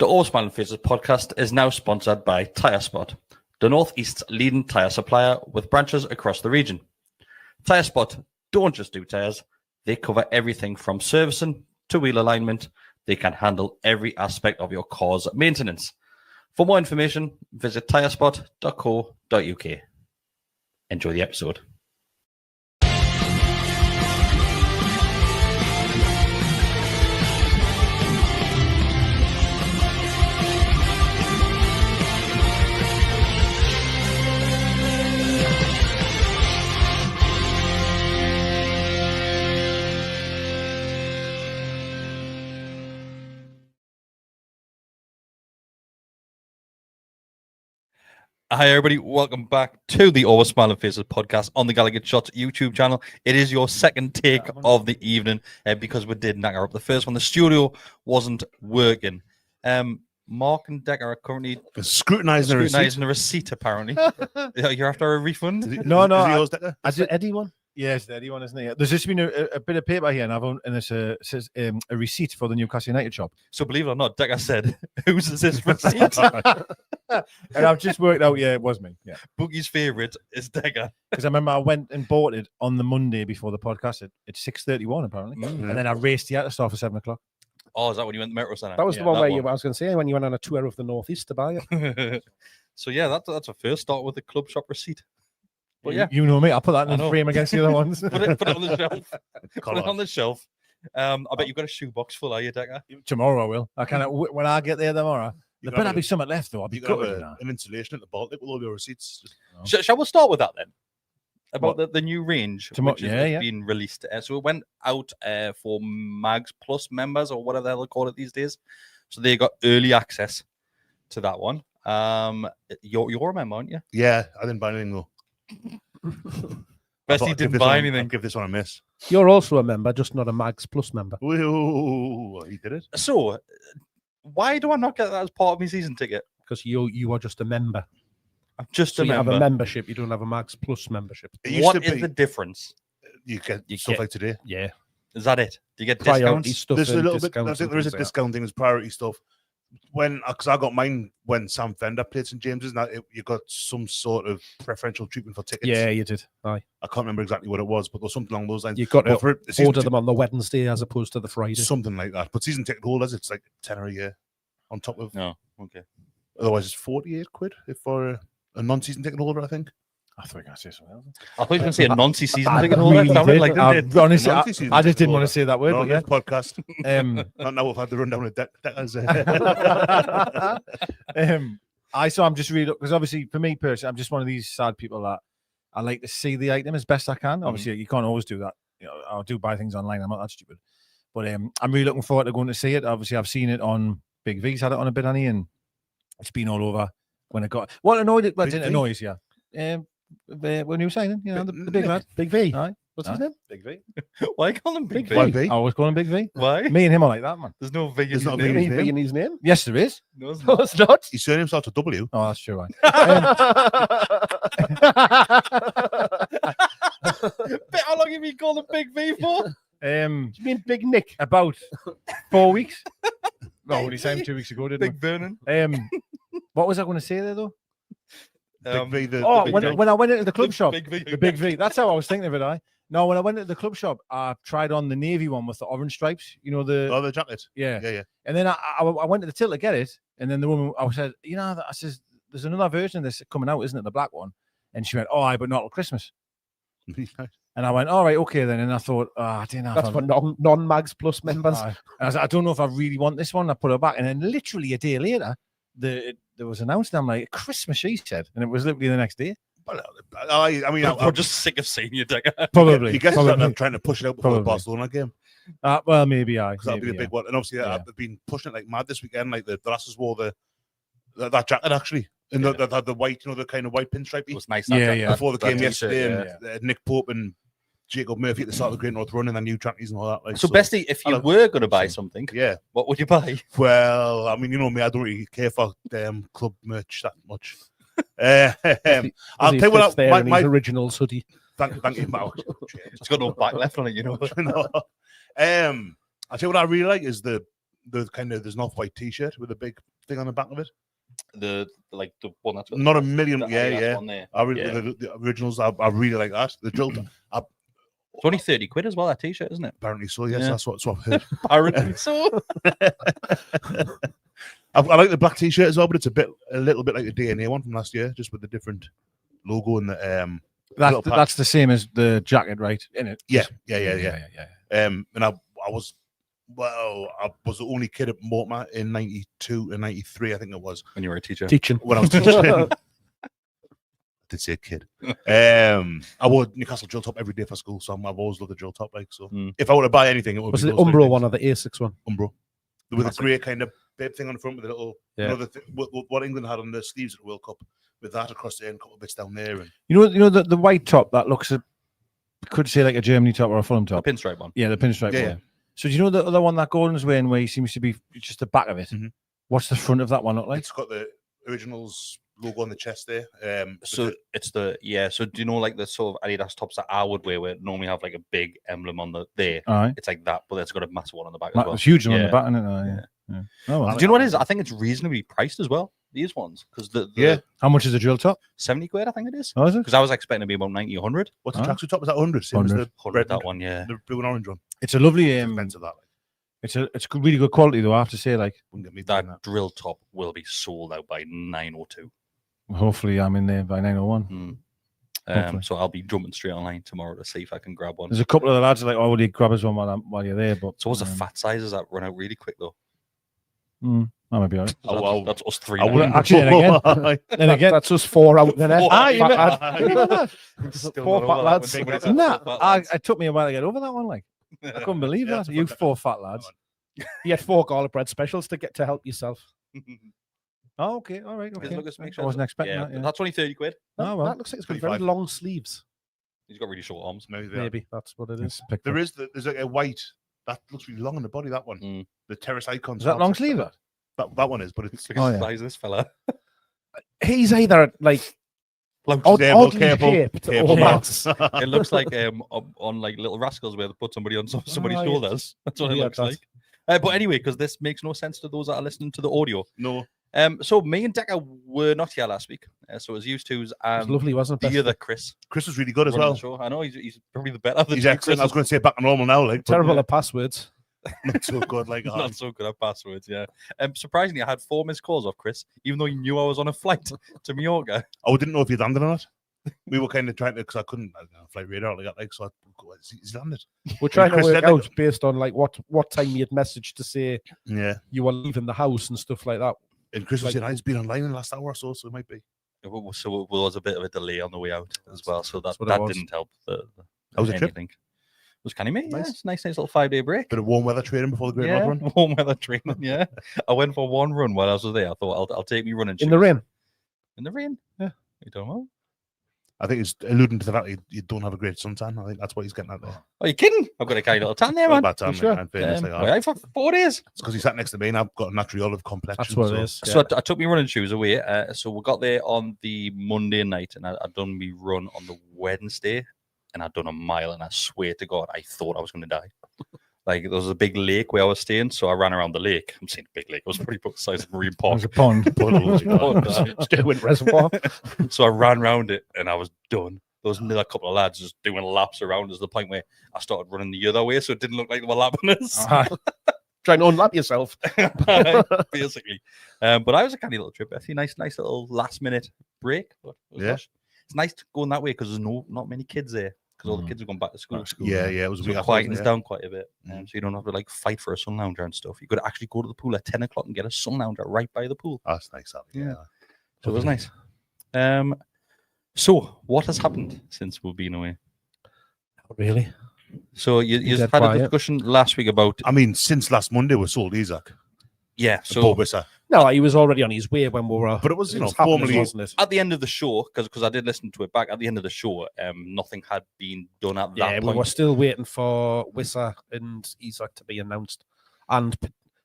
The All Smiling Faces podcast is now sponsored by Tyre Spot, the Northeast's leading tyre supplier with branches across the region. Tyre Spot don't just do tyres, they cover everything from servicing to wheel alignment. They can handle every aspect of your car's maintenance. For more information, visit tyrespot.co.uk. Enjoy the episode. Hi, everybody. Welcome back to the All Smiling Faces podcast on the GallowgateShots YouTube channel. It is your second take of the evening because we did knacker up the first one. The studio wasn't working. Mark and Decker are currently scrutinizing a receipt, apparently. You're after a refund? No. Is it Eddie one? Yeah, it's the Eddie one, isn't it? There's just been a bit of paper here, and it says a receipt for the Newcastle United shop. So believe it or not, Decker said, "Whose is this receipt?" And I've just worked out, yeah, it was me. Yeah, Boogie's favourite is Decker. Because I remember I went and bought it on the Monday before the podcast at 6:31 apparently, and then I raced the to start for 7 o'clock. Oh, is that when you went to Metro Centre? That was the one where I was going to say when you went on a tour of the Northeast to buy it. So yeah, that's a first start with the club shop receipt. But yeah, you know me. I'll put that in the frame against the other ones. put it on the shelf. Put it on the shelf. I bet you've got a shoebox full, are you, Decker? Tomorrow I will. When I get there tomorrow. There better be something left, though. I'll be good. An installation at the Baltic with all your receipts. Shall we start with that then? About the new range, which is being released. So it went out for Mags Plus members or whatever they'll call it these days. So they got early access to that one. You're a member, aren't you? Yeah, I didn't buy anything though. Bessie didn't buy anything. Give this one a miss. You're also a member, just not a Mags Plus member. Ooh, he did it. So why do I not get that as part of my season ticket? Because you are just a member. I'm just so a you member. have a membership. You don't have a Mags Plus membership. What is the difference? You get stuff like today. Yeah. Is that it? Do you get priority discounts? Stuff there's a little bit. there is a discount thing. There's priority stuff. Because I got mine when Sam Fender played St James's, and you got some sort of preferential treatment for tickets. Yeah, you did. Aye. I can't remember exactly what it was, but there was something along those lines. You got to order them on the Wednesday as opposed to the Friday. Something like that. But season ticket holders, it's like £10 a year on top of. No, okay. Otherwise, it's £48 for a non-season ticket holder, I think. I thought you were going to say something else. I thought you were going to say a non-season ticket holder. Honestly, I just didn't want to say that word. No, yeah. Podcast. Not now we've had the rundown of Decker's. I'm just really, because obviously for me personally, I'm just one of these sad people that I like to see the item as best I can. Obviously, you can't always do that. You know, I do buy things online. I'm not that stupid. But I'm really looking forward to going to see it. Obviously, I've seen it on Big V's, had it on a bit, honey, and it's been all over when it got. What annoyed it? Well, it didn't annoy us, yeah. When you were saying, you know, the big lad, Big V. Aye. What's his name? Big V. Why call him Big V? I always call him Big V. Why? Me and him are like that, man. There's no V in There's his not name. V in his In his name? Yes, there is. No, it's No, not. it's not. His surname starts with W. Oh, that's true. Right. How long have you called him Big V for? You mean Big Nick? About 4 weeks. No, only time 2 weeks ago, didn't Big Vernon. What was I going to say there, though? Big V, When I went into the club shop, Big V. the Big V. That's how I was thinking of it. No, when I went into the club shop, I tried on the navy one with the orange stripes. You know the jacket. Yeah. And then I went to the till to get it, and then the woman I said, you know, I says, there's another version of this coming out, isn't it? The black one. And she went, oh, aye, but not till Christmas. And I went, all right, okay then. And I thought, I didn't know. That's for non-Mags Plus members. And I was like, I don't know if I really want this one. I put it back, and then literally a day later, there was announced. I'm like, Christmas, she said, and it was literally the next day. I'm just sick of seeing you, Decker. Probably. You guess I'm trying to push it out before the Barcelona game. Well, maybe because that'll be a big one. And obviously, I've been pushing it like mad this weekend. Like the lasses wore that jacket actually, and the white, you know, the kind of white pinstripe. It was nice. Before the game yesterday, and Nick Pope and Jacob Murphy at the start of the Great North Run and their new trackies and all that. Like, so, Bestie, if you were going to buy something, what would you buy? Well, I mean, you know me, I don't really care for club merch that much. I'll tell you what, my originals hoodie. Thank you. It's got no back left on it, you know. I'll tell you what I really like is the there's an off-white T-shirt with a big thing on the back of it. The one that's got Not a the million. Adidas Yeah. one there. I really Yeah. the originals. I really like that. The drill. It's only 30 quid as well, that T-shirt, isn't it? Apparently so. Yes, Yeah. that's what I've heard. Apparently so. I like the black T-shirt as well, but it's a little bit like the DNA one from last year, just with the different logo and the That's the same as the jacket, right? In it. Yeah. Yeah. And I was the only kid at Mortimer in 92 and 93, I think it was. When you were a teacher. Teaching. When I was teaching. I did say kid. I wore Newcastle drill top every day for school, so I've always loved the drill top. Like, so if I were to buy anything, it would Was be it the Umbro one or the A6 one? Umbro. With a grey kind of bib thing on the front with a little, Yeah. what England had on the sleeves at the World Cup, with that across there and a couple of bits down there. And You know the white top that looks could say like a Germany top or a Fulham The top. pinstripe one. Yeah, the pinstripe Yeah, one. yeah. So do you know the other one that Gordon's wearing where he seems to be just the back of it? Mhm. What's the front of that one look like? it's got the originals logo on the chest there. So it's the So do you know like the sort of Adidas tops that I would wear, where it normally have like a big emblem on the there? All right. It's like that, but it's got a massive one on the back as well. It's huge on the Yeah. back, isn't it? Oh, yeah. Oh, well. Do you know what it is? I think it's reasonably priced as well. These ones, because the Yeah. How much is the drill top? 70 quid, I think it is. Oh, is it? Because I was expecting to be about 90, 100. what's the Huh? tracksuit top? Is that 100? Same as 100. the 100 red that and- one, yeah. the blue and orange one. It's a lovely. Expensive that. Like, It's really good quality though. I have to say, like, wouldn't get me doing That that. drill top will be sold out by 9:02. hopefully I'm in there by 9:01. Hopefully. So I'll be jumping straight online tomorrow to see if I can grab one. There's a couple of the lads that are like, oh, will you grab us one while you're there? But So what's the fat sizes that run out really quick though? that might be all right. That's us three. I now. wouldn't. Actually, then again, That's us 4 out there. Four. Ah, you Fat Still Four not fat over that lads. one, big nah, fat lads. it took me a while to get over that one. Like, I couldn't believe Yeah, that. that's a You fantastic- 4 fat lads. You had 4 garlic bread specials to help yourself. Oh, okay, all right, Just okay. look at- make I sure wasn't it's- expecting yeah, that. Yeah. That's only 30 quid. Oh, well. That looks like it's got very 25. long sleeves. He's got really short arms. Maybe that's what it is. Picked There up. is there's like a white that looks really long on the body. That one, Mm. the terrace icons. Is that long sleeve? That? That one is, but it's Oh, yeah. Size this fella. He's either like Careful, oddly careful, shaped careful. or not. It looks like on like Little Rascals where they put somebody on somebody's Oh, yeah. shoulders. That's what it Yeah, looks that's- like. But anyway, because this makes no sense to those that are listening to the audio. No, So me and Decker were not here last week. So it was used to's It was and lovely, wasn't it? the other Chris. Chris was really good as running well. the show. I know he's probably the better of the He's two excellent. I was Chris's. going to say back to normal now, like but Terrible at passwords. not so good. Like Not so good at passwords, yeah. Surprisingly, I had 4 missed calls off Chris, even though he knew I was on a flight to Mallorca. I didn't know if he'd landed or not. We were kind of trying to because I couldn't flight radar. Like so, he's landed. We're trying to Chris work said out based on like what time you had messaged to say Yeah, you were leaving the house and stuff like that. and Chris was Like- saying he's been online in the last hour or so, so it might be. So there was a bit of a delay on the way out as well, so that That's what it was. didn't help. How was the trip? anything. It was kind of me. Yeah, Nice. it's a nice little 5-day break. Bit of warm weather training before the Great Yeah, Rod run. warm weather training. Yeah, I went for one run while I was there. I thought I'll take me running In the shoes. rain. In the rain. Yeah. You don't know. I think it's alluding to the fact you don't have a great suntan. I think that's what he's getting at there. Are you kidding? I've got a kind of little tan there, Not a man. bad time, sure? in fairness, like, Well, for 4 days. it's because he sat next to me and I've got a naturally olive complexion. That's what so it is. So I took me running shoes away. So we got there on the Monday night, and I'd done me run on the Wednesday, and I'd done a mile, and I swear to God, I thought I was going to die. Like there was a big lake where I was staying, so I ran around the lake. I'm saying big lake. It was pretty about the size of Marine Park. There's a pond. Stirwin Reservoir. So I ran around it, and I was done. There was another couple of lads just doing laps around us to the point where I started running the other way, so it didn't look like they were lapping us. Trying to unlap yourself. Basically. But I was a canny little trip. Actually, nice little last minute break. But it was Yeah. lush. It's nice to go in that way because there's not many kids there because all the kids have gone back to school. Yeah, it was a So week it after, quietens yeah. down quite a bit. So you don't have to like fight for a sun lounger and stuff. You could actually go to the pool at 10 o'clock and get a sun lounger right by the pool. That's nice. That, yeah. So it was nice. So what has happened since we've been away? Really? So you Dead had a quiet. discussion last week about I mean, since last Monday we sold Isak. so Bob Wisser. No, he was already on his way when we were. But it was, happening, formally. wasn't it? at the end of the show, because I did listen to it back at the end of the show, nothing had been done at Yeah, that we point. were still waiting for Wisser and Isak to be announced. And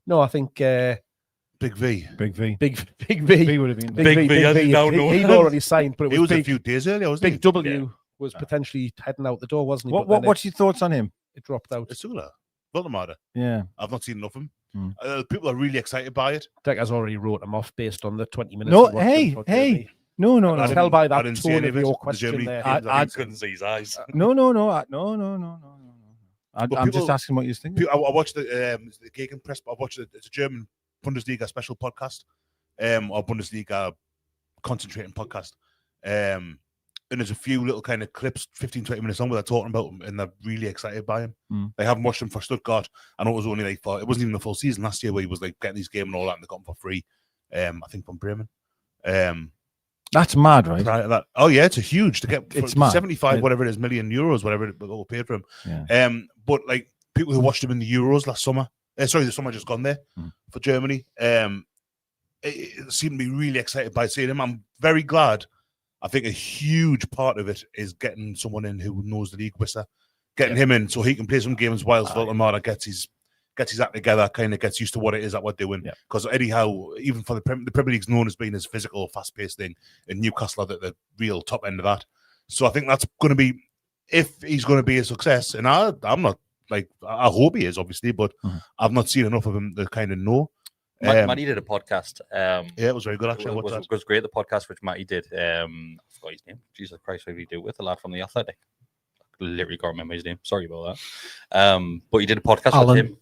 no, I think Big V. Big V. Big V V. would have been. Big V, as you now know. He'd already signed, but it He was was a big, few days earlier, wasn't big W Yeah. was potentially heading out the door, wasn't he? But then What's your thoughts on him? it dropped out. he? Isula. Voldemort. Yeah. I've not seen enough of him. Mm. People are really excited by it. Decker's already wrote him off based on the 20 minutes. No, he watched him for hey. Germany. No. I I didn't- tell by I that didn't see tone any of of it. your The question Germany there. games, I couldn't see his eyes. No. I'm But just asking what you think. I watched the Gegenpress, but I watched it. It's a German Bundesliga special podcast, or Bundesliga concentrating podcast. And there's a few little kind of clips, 15, 20 minutes on, where they're talking about him, and they're really excited by him. They haven't watched him for Stuttgart. I know it was only like it wasn't even the full season last year where he was like getting his game and all that, and they got him for free. I think from Bremen. That's mad, right? Prior to that, oh yeah, it's a huge to get. It's mad. 75, whatever it is, million euros, whatever it all paid for him. Yeah. But like people who watched him in the Euros last summer, the summer just gone there for Germany. It seemed to be really excited by seeing him. I'm very glad. I think a huge part of it is getting someone in who knows the league, Wissa, getting him in so he can play some games whilst Voldemort gets his act together, kind of gets used to what it is that we're doing. Because anyhow, even for the Premier League's known as being this physical, fast-paced thing, and Newcastle are the real top end of that. So I think that's going to be, if he's going to be a success, and I'm not like, I hope he is, obviously, but I've not seen enough of him to kind of know. Matty did a podcast. Yeah, it was very good actually. It was great, the podcast which Matty did. I forgot his name. Jesus Christ, what did he do with the lad from the Athletic? I literally can't remember his name. Sorry about that. But he did a podcast with him.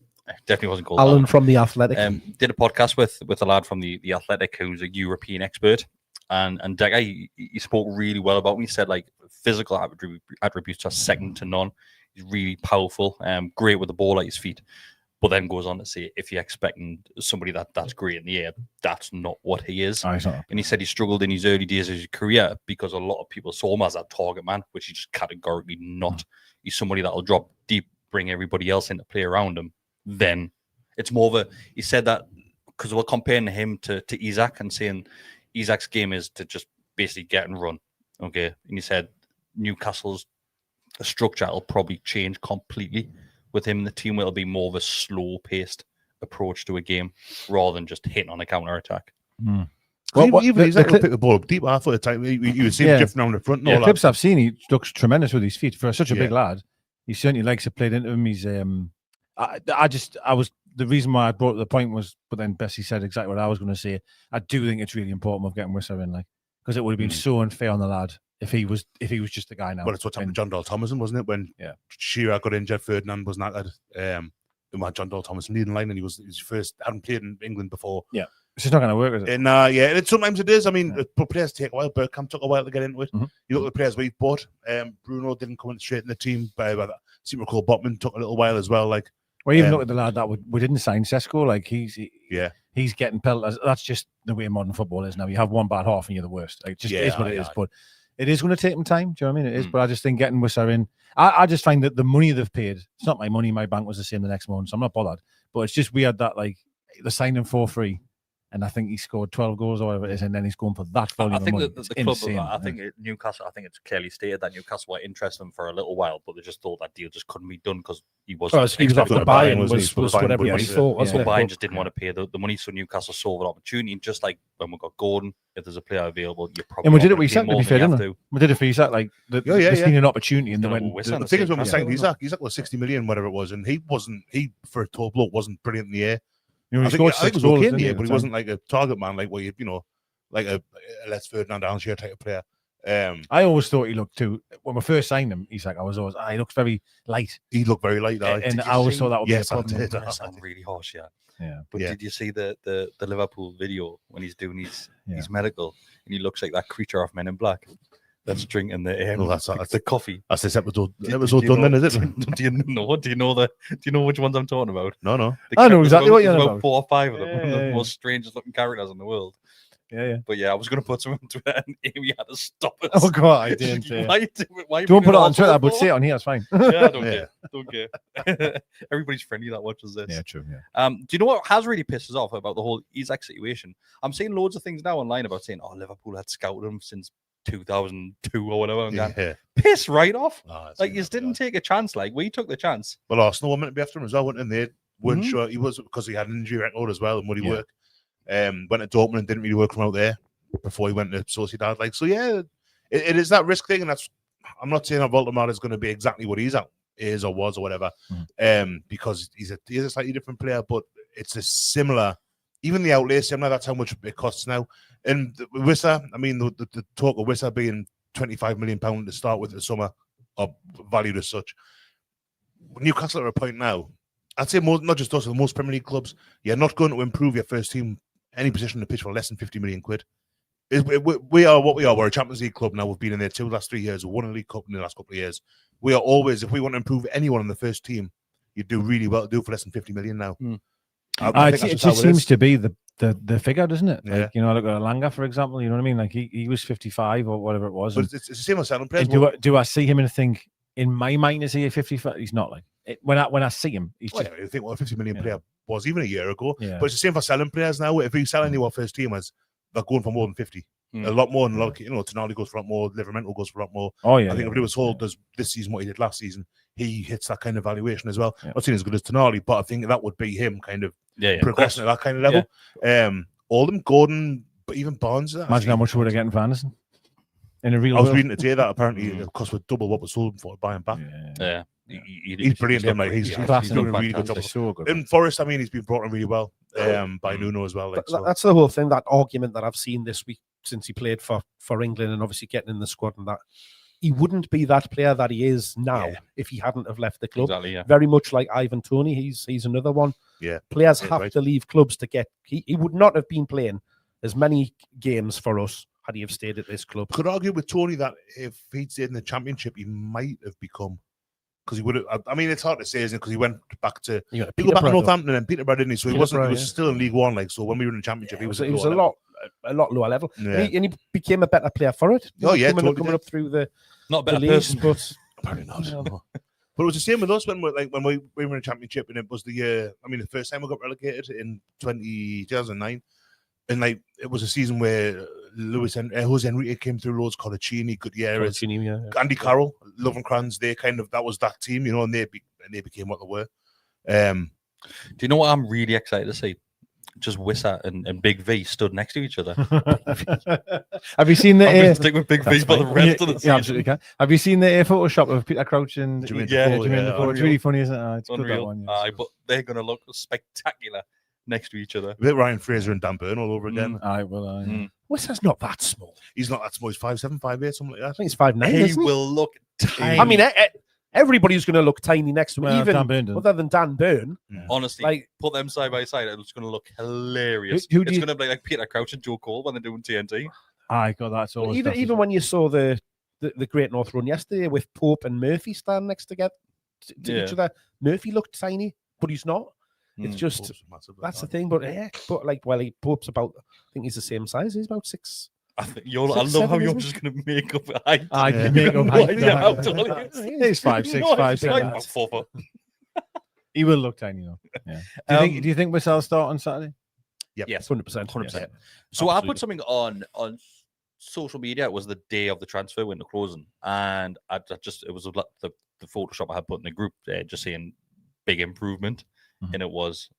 Definitely wasn't called Alan from the Athletic. Did a podcast with a lad from the Athletic who's a European expert, and that guy he spoke really well about him. He said like physical attributes are second to none. He's really powerful, great with the ball at his feet. But then goes on to say, if you're expecting somebody that's great in the air, that's not what he is. And he said he struggled in his early days of his career because a lot of people saw him as a target man, which he's just categorically not. He's somebody that'll drop deep, bring everybody else into play around him. Then it's more of a, he said that because we're comparing him to Isak and saying Isak's game is to just basically get and run. Okay. And he said Newcastle's structure will probably change completely. With him in the team, it'll be more of a slow-paced approach to a game rather than just hitting on a counter-attack. Even he's able to pick the ball up deep. I thought you would see him drifting around the front. And all clips that. I've seen, he looks tremendous with his feet for such a big lad. He certainly likes to play into him. He's the reason why I brought up the point was, but then Bessie said exactly what I was going to say. I do think it's really important of getting Wissa in, like, because it would have been so unfair on the lad if he was just the guy now. Well, it's what happened to John Dahl Thomason, wasn't it? When Shearer got injured, Ferdinand was knackered. And we had John Dahl Thomason leading line, and he was his first. Hadn't played in England before. Yeah, it's just not going to work, is it? And sometimes it is. I mean, players take a while. Bergkamp took a while to get into it. You look at the players we've bought. Bruno didn't come in straight in the team. But I seem to recall Botman took a little while as well. Like, well, even look at the lad that we didn't sign, Sesko. Like he's getting pelted. That's just the way modern football is now. You have one bad half and you're the worst. Like, it just is what it is. But it is going to take them time. Do you know what I mean? It is. But I just think getting Wissa in, I just find that the money they've paid, it's not my money. My bank was the same the next month, so I'm not bothered. But it's just weird that like they signed him for free. And I think he scored 12 goals or whatever it is, and then he's going for that volume I think of money. the club, I think Newcastle, I think it's clearly stated that Newcastle were interested in him for a little while, but they just thought that deal just couldn't be done because he was off the buy-in was what everybody thought, wasn't it? Bayern just didn't want to pay the money, so Newcastle saw an opportunity. And just like when we got Gordon, if there's a player available, you're probably. And we did it with Isak, to be fair, didn't we? We did it for Isak, like just needed an opportunity, and they went. The thing is, when we signed Isak was 60 million, whatever it was, and he for a tall bloke wasn't brilliant in the air. You know, I think it was okay in the air, but he wasn't like a target man, like what like a Les Ferdinand Alshire type of player. I always thought he looked too. When we first signed him, Isak, I was always, he looks very light. He looked very light, and I always thought that would be a problem. That sounds really harsh, But did you see the Liverpool video when he's doing his medical and he looks like that creature off Men in Black? That's drinking the coffee. That's this episode. Done then, is it? Do you know which ones I'm talking about? No. I know exactly what you're about. 4 or 5 of them. One of the most strangest looking characters in the world. Yeah. But I was going to put some on Twitter and Amy had to stop us. Oh God, I didn't. Why don't put it on Twitter, but say it on here. It's fine. Yeah, I don't care. Everybody's friendly that watches this. Yeah, true. Yeah. Do you know what has really pissed us off about the whole Isak situation? I'm seeing loads of things now online about saying, Liverpool had scouted him since 2002 or whatever. And piss right off. Like, you didn't take a chance. Like, we took the chance. Well, Arsenal were meant to be after him as well, weren't they? Weren't sure he was, because he had an injury record as well, and would he work? Went to Dortmund and didn't really work from out there before he went to Sociedad. Like, so it is that risk thing, and I'm not saying that Voldemort is going to be exactly what he's at, is or was or whatever, because he's a slightly different player, but it's a similar, even the outlay similar. That's how much it costs now. And Wissa, I mean, the talk of Wissa being £25 million to start with the summer, or valued as such. Newcastle are at a point now. I'd say not just us, but most Premier League clubs, you're not going to improve your first team any position on the pitch for less than 50 million quid. We are what we are. We're a Champions League club now. We've been in there the last 3 years. We've won a League Cup in the last couple of years. We are always, if we want to improve anyone in the first team, you do really well to do it for less than 50 million now. It just seems to be the figure, doesn't it? Yeah. Like, you know, look at Alanga, for example. You know what I mean? Like he was 55 or whatever it was. But it's the same as selling players. Do I see him and think, in my mind, is he a 55? He's not like it. When I see him, he's just. I think what a 50 million player was even a year ago. Yeah. But it's the same for selling players now. If you sell anyone first teamers, they're going for more than 50. A lot more than Tonali goes for a lot more, Livermore goes for a lot more. Oh yeah. I think if he was told does this season what he did last season, he hits that kind of valuation as well. Not saying as good as Tonali, but I think that would be him kind of progressing at that kind of level. Oldham, Gordon, but even Barnes. Imagine how much would I get in Van Anderson in a real. I was reading today that apparently it cost with double what was sold for to buy him back. Yeah. He's brilliant. He's doing a really good job. So good. In Forest, I mean, he's been brought in really well by Nuno as well. Like, so. That's the whole thing. That argument that I've seen this week since he played for England and obviously getting in the squad and that. He wouldn't be that player that he is now if he hadn't have left the club. Exactly, yeah. Very much like Ivan Toney. He's another one. Yeah. Players have to leave clubs to get. He would not have been playing as many games for us had he have stayed at this club. Could argue with Toney that if he'd stayed in the Championship, he might have become. Because he would have. I mean, it's hard to say, isn't it? Because he went back to Northampton and Peterborough, didn't he? So he was still in League One. Like, so when we were in the Championship, he was a lot lower level. Yeah. And he became a better player for it. Coming up through the not better leagues, but apparently not. No. But it was the same with us when we were in the Championship, and it was the year. I mean, the first time we got relegated in 2009, and like it was a season where Jose Enrique came through, loads, Colaccini, Gutierrez, Andy Carroll, Lovencrans. That was that team, you know, and they became what they were. Do you know what I'm really excited to see? Just Wissa and Big V stood next to each other. Have you seen the? I'm going to stick with Big V for the rest of the season. Absolutely can. Have you seen the Photoshop of Peter Crouch and Jermaine Defoe? It's really funny, isn't it? It's unreal. Good, that one, yeah. But they're going to look spectacular next to each other. A bit Ryan Fraser and Dan Burn all over again. Wissa's not that small. He's not that small. He's 5'7", 5'8", something like that. I think he's 5'9". He will look tiny. I mean, everybody's going to look tiny next to him, even other than Dan Burn. Honestly, like, put them side by side. It's going to look hilarious. It's going to be like Peter Crouch and Joe Cole when they're doing TNT. That's always even when you saw the Great North Run yesterday with Pope and Murphy stand next to each other. Murphy looked tiny, but he's not. It's just that's the thing. But Pope's about. I think he's the same size. He's about 6. I love how you're just going to make up height. I can make up height. He's 5'6", 5'7". 4 foot. He will look tiny though. Yeah. Do you think Wissa'll start on Saturday? Yep. Yes, 100%. 100%. Yeah. So I put something on social media. It was the day of the transfer window closing, and it was the Photoshop I had put in the group there, just saying big improvement, and it was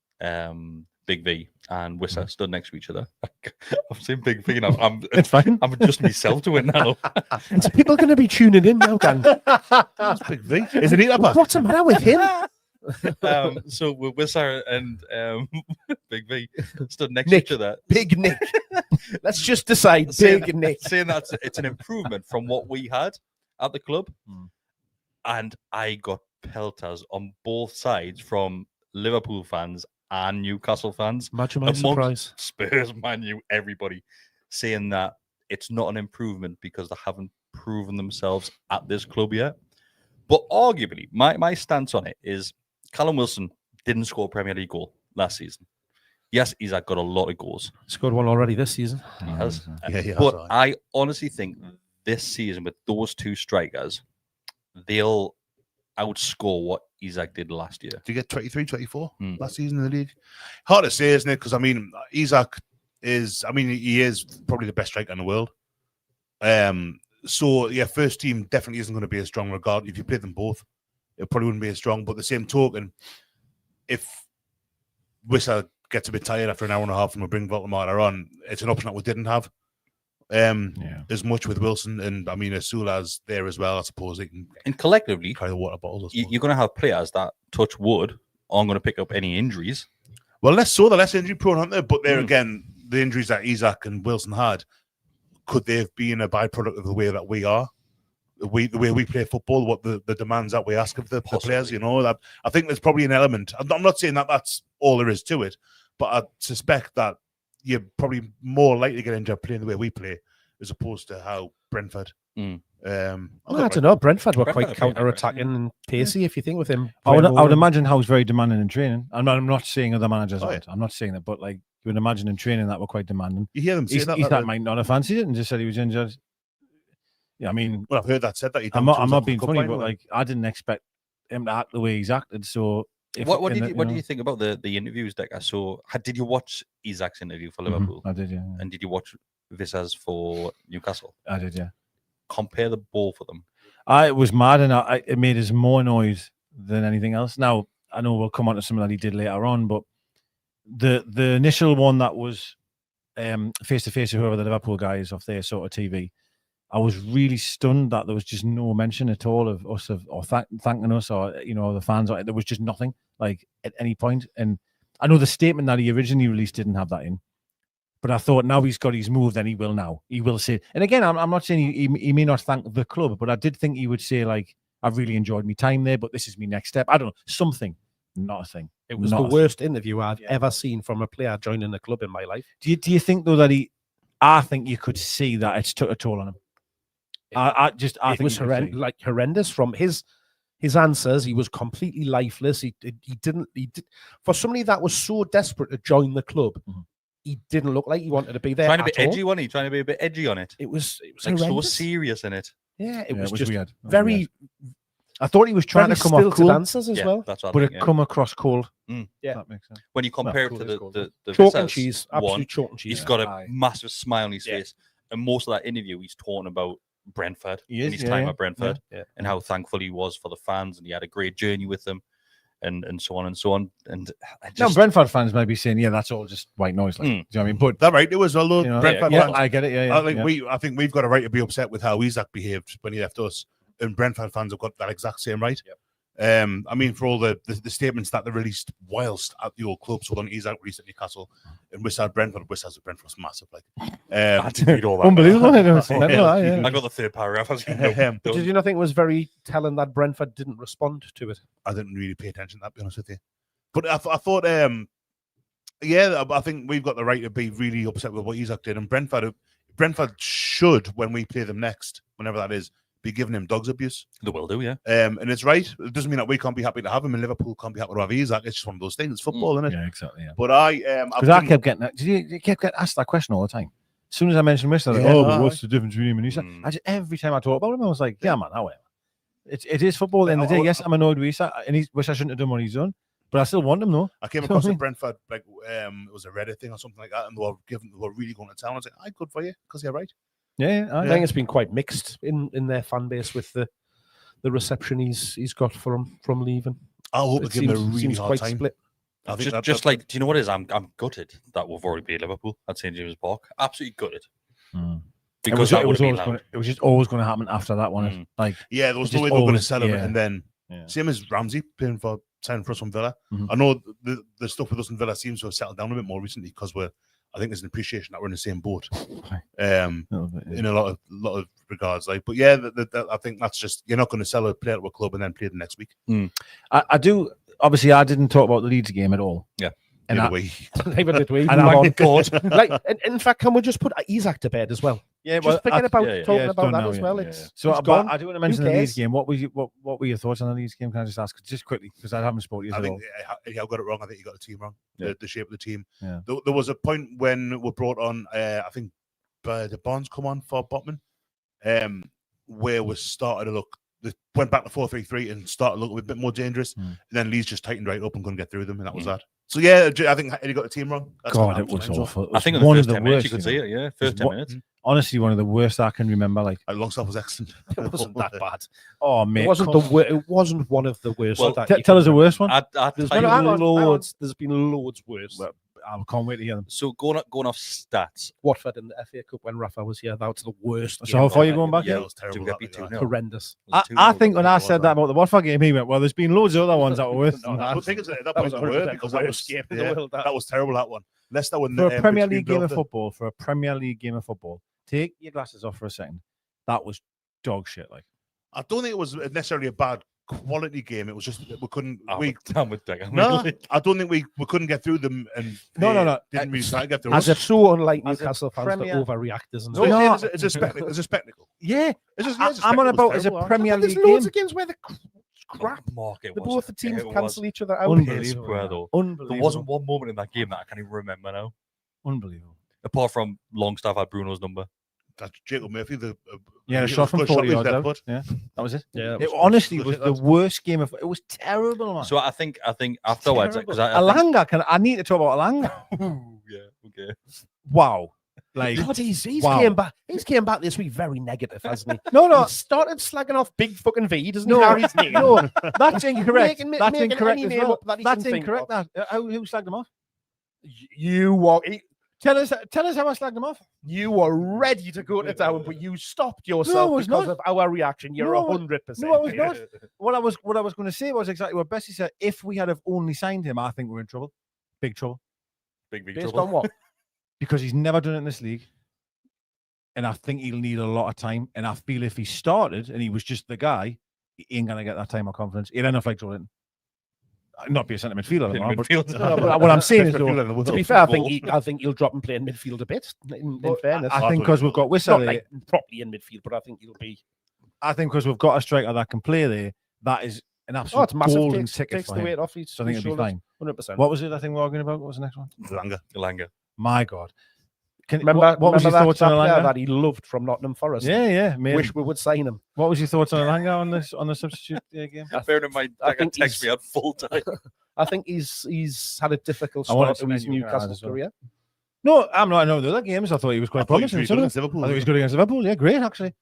Big V and Wissa stood next to each other. I'm saying Big V now. It's fine. I'm adjusting myself to it now. So people are going to be tuning in now, Dan. That's Big V. Isn't he that bad? What's the matter with him? So with Wissa and Big V stood next to each other. Big Nick. Let's just decide. Big Nick. Saying that it's an improvement from what we had at the club. And I got pelters on both sides from Liverpool fans and Newcastle fans. Imagine my surprise. Spurs, Man U, everybody saying that it's not an improvement because they haven't proven themselves at this club yet. But arguably, my stance on it is Callum Wilson didn't score a Premier League goal last season. Yes, Isak got a lot of goals. Scored one already this season. He has. Yeah, but I honestly think this season with those two strikers, they'll outscore what Isak did last year. Did you get 23, 24 last season in the league? Hard to say, isn't it? Because, I mean, Isak is, he is probably the best striker in the world. So, yeah, first team definitely isn't going to be as strong regardless. If you played them both, it probably wouldn't be as strong. But the same token, if Wissa gets a bit tired after an hour and a half and we bring Voltemata on, it's an option that we didn't have. as much with Wilson, and I mean Asula's there as well. I suppose they can And collectively, carry the water bottles. you're going to have players that, touch wood, aren't going to pick up any injuries. Well, they're less injury prone, aren't they? But there again, the injuries that Isak and Wilson had, could they have been a byproduct of the way that we are? The way we play football, what the demands that we ask of the players, you know, that I think there's probably an element. I'm not saying that that's all there is to it, but I suspect that you're probably more likely to get injured playing the way we play as opposed to how Brentford. I don't know. Brentford were quite counter-attacking and pacey, if you think, with him. I would imagine Howe's very demanding in training. I'm not saying other managers aren't. I'm not saying that, but like you would imagine in training that were quite demanding. You hear them say that. That might not have fancied it and just said he was injured. Yeah, I mean, well, I've heard that said that. I'm not being funny, but like I didn't expect him to act the way he's acted. So, what do you think about the interviews that I saw? Did you watch Isak's interview for Liverpool? I did, yeah. And did you watch Vissa's for Newcastle? I did, yeah. Compare the both of them. It was mad, and it made us more noise than anything else. Now I know we'll come on to something that he did later on, but the initial one that was face to face with whoever the Liverpool guy is off their sort of TV. I was really stunned that there was just no mention at all of us thanking us or the fans. There was just nothing like at any point. And I know the statement that he originally released didn't have that in, but I thought now he's got his move, then he will now. He will say. And again, I'm not saying he may not thank the club, but I did think he would say like, "I've really enjoyed my time there, but this is my next step." I don't know, something. Not a thing. It was the worst interview I've ever seen from a player joining the club in my life. Do you think though that I think you could see that it's took a toll on him. I think it was horrendous from his answers. He was completely lifeless. He didn't for somebody that was so desperate to join the club. He didn't look like he wanted to be there. Trying to be edgy, wasn't he? Trying to be a bit edgy on it. It was like so serious in it. Yeah, it was just weird. Very. Weird. I thought he was trying to come off cool answers as well, that's what but it come across cold. Yeah, that makes sense. When you compare it to the chalk and cheese, absolute chalk and cheese. He's got a massive smile on his face, and most of that interview he's talking about Brentford and his time at Brentford and how thankful he was for the fans and he had a great journey with them and so on and so on. And now Brentford fans may be saying, that's all just white noise. Like, do you know what I mean? But that right, it was a lot Brentford fans. I get it. I think we've got a right to be upset with how Isak behaved when he left us, and Brentford fans have got that exact same right. I mean, for all the statements that they released whilst at the old club, so on Isak released at Newcastle, and Brentford was massive. Like, I didn't read all that. Unbelievable. I got the third paragraph. Did you not think it was very telling that Brentford didn't respond to it? I didn't really pay attention to that, to be honest with you. But I thought, I think we've got the right to be really upset with what Isak did, and Brentford should, when we play them next, whenever that is, be giving him dogs abuse. They will do, yeah. And it's right. It doesn't mean that we can't be happy to have him, and Liverpool can't be happy to have Isak. It's just one of those things. It's football, isn't it? Yeah, exactly. Yeah. But I kept getting you kept getting asked that question all the time. As soon as I mentioned Mr. But what's the difference between him and Isak? Every time I talk about him, I was like, yeah, man, however. It is football at the end of the day. Yes, I'm annoyed with Isak, and he wish I shouldn't have done what he's done. But I still want him, though. I came across a Brentford, it was a Reddit thing or something like that, and they were really going to town. I was like, good for you, because you're right. Yeah, I think it's been quite mixed in their fan base with the reception he's got from leaving. I hope they give him a really hard time. Split. Just like, do you know what it is? I'm gutted that we've already beat Liverpool at St James Park. Absolutely gutted. Because it was just always going to happen after that one. Like, there was no way they were going to celebrate, and then same as Ramsey signing for us from Villa. I know the stuff with us in Villa seems to have settled down a bit more recently because I think there's an appreciation that we're in the same boat, in a lot of regards. Like, but I think that's just, you're not going to sell a player to a club and then play the next week. I do. Obviously, I didn't talk about the Leeds game at all. Yeah. And neither did we. And I'm on board. Like, in fact, can we just put Isak to bed as well? Yeah, just forget about talking about that as well. So I do want to mention the Leeds game. What were your thoughts on the Leeds game? Can I just ask just quickly, because I haven't spoken to you. I think I got it wrong. I think you got the team wrong. The shape of the team. Yeah. There was a point when we brought on, I think, the Bonds come on for Botman, where we started to look. They went back to 4-3-3 and started looking a bit more dangerous. And then Leeds just tightened right up and couldn't get through them, and that was that. So I think Eddie got the team wrong. That's God, it was awful. I think in the first 10 minutes you could see it. Yeah, first 10 minutes. Honestly, one of the worst I can remember. Like, Longstaff was excellent. It wasn't that bad. Oh mate, it wasn't one of the worst. Well, tell us the worst one. There's been loads worse. Well, I can't wait to hear them. So going off stats, Watford in the FA Cup when Rafa was here. That was the worst. So how far are you going back? Yeah, Yeah, it was terrible. Did we that get bit, beat yeah. 2-0? Horrendous. I think when I said that about the Watford game, he went, "Well, there's been loads of other ones that were worse than I that." think it's that That point was the 100% word the because that was worst game in the yeah, world, that. that was terrible. That one. Leicester won For a Premier British League game of Builder. football, take your glasses off for a second. That was dog shit. Like, I don't think it was necessarily a bad quality game. It was just that we couldn't. down with Dick. No, I don't think we couldn't get through them. And No. didn't really try to get through As us. it's so unlike As a Newcastle fans Premier- to overreact, isn't it? So No. it's a spectacle. It's a spectacle. yeah, It's just, I'm on about as a Premier There's League loads game. of games where the crap. Market The both the teams cancel each other out. Unbelievable. There Unbelievable. wasn't one moment in that game that I can't even remember now. Unbelievable. Apart from Longstaff had Bruno's number. That's Jacob Murphy. The A shot from 40 yards out. Yeah, that was it. Yeah, It honestly was the worst game of. It was terrible, man. So I think afterwards, because Alanga, I need to talk about Alanga. yeah, okay. Wow, like God, he's wow. came back. He's came back this week very negative, hasn't he? no, He started slagging off Big fucking V. Doesn't No, carry his name. no, that's incorrect. Making That's making incorrect any as name well. up that he That's can think incorrect. of. That who slagged him off? You were Tell us how I slagged him off. you were ready to go to town, but you stopped yourself No, I was because not. of our reaction. You're No, 100%. No, I was not. What I was going to say was exactly what Bessie said. If we had have only signed him, I think we're in trouble, big trouble, Big Based trouble. on what? because he's never done it in this league, and I think he'll need a lot of time. And I feel if he started and he was just the guy, he ain't gonna get that time or confidence. He'll end up like Jordan. Not be a centre midfielder, In but midfield. what I'm saying is, though, To be fair, I think he'll drop and play in midfield a bit. In fairness, I think because we've got Whistle not there, like properly in midfield, but I think he'll be. I think because we've got a striker that can play there, that is an absolute Oh, it's massive. golden ticket Takes for the him. weight off his So I think it'll be fine. 100%. What was it? I think we're arguing about. What was the next one? Langa. My God. Remember, what was your thoughts on player Alanga? that he loved from Nottingham Forest? Yeah, mate. Wish we would sign him. What was your thoughts on Alanga on the substitute game? Bearing in mind, I I can think text me at full time. I think he's had a difficult I wanted start to to his mention Newcastle as well. career. No, I'm not. I know the other games. I thought he was quite promising. I thought he was good against Liverpool. Yeah, great actually.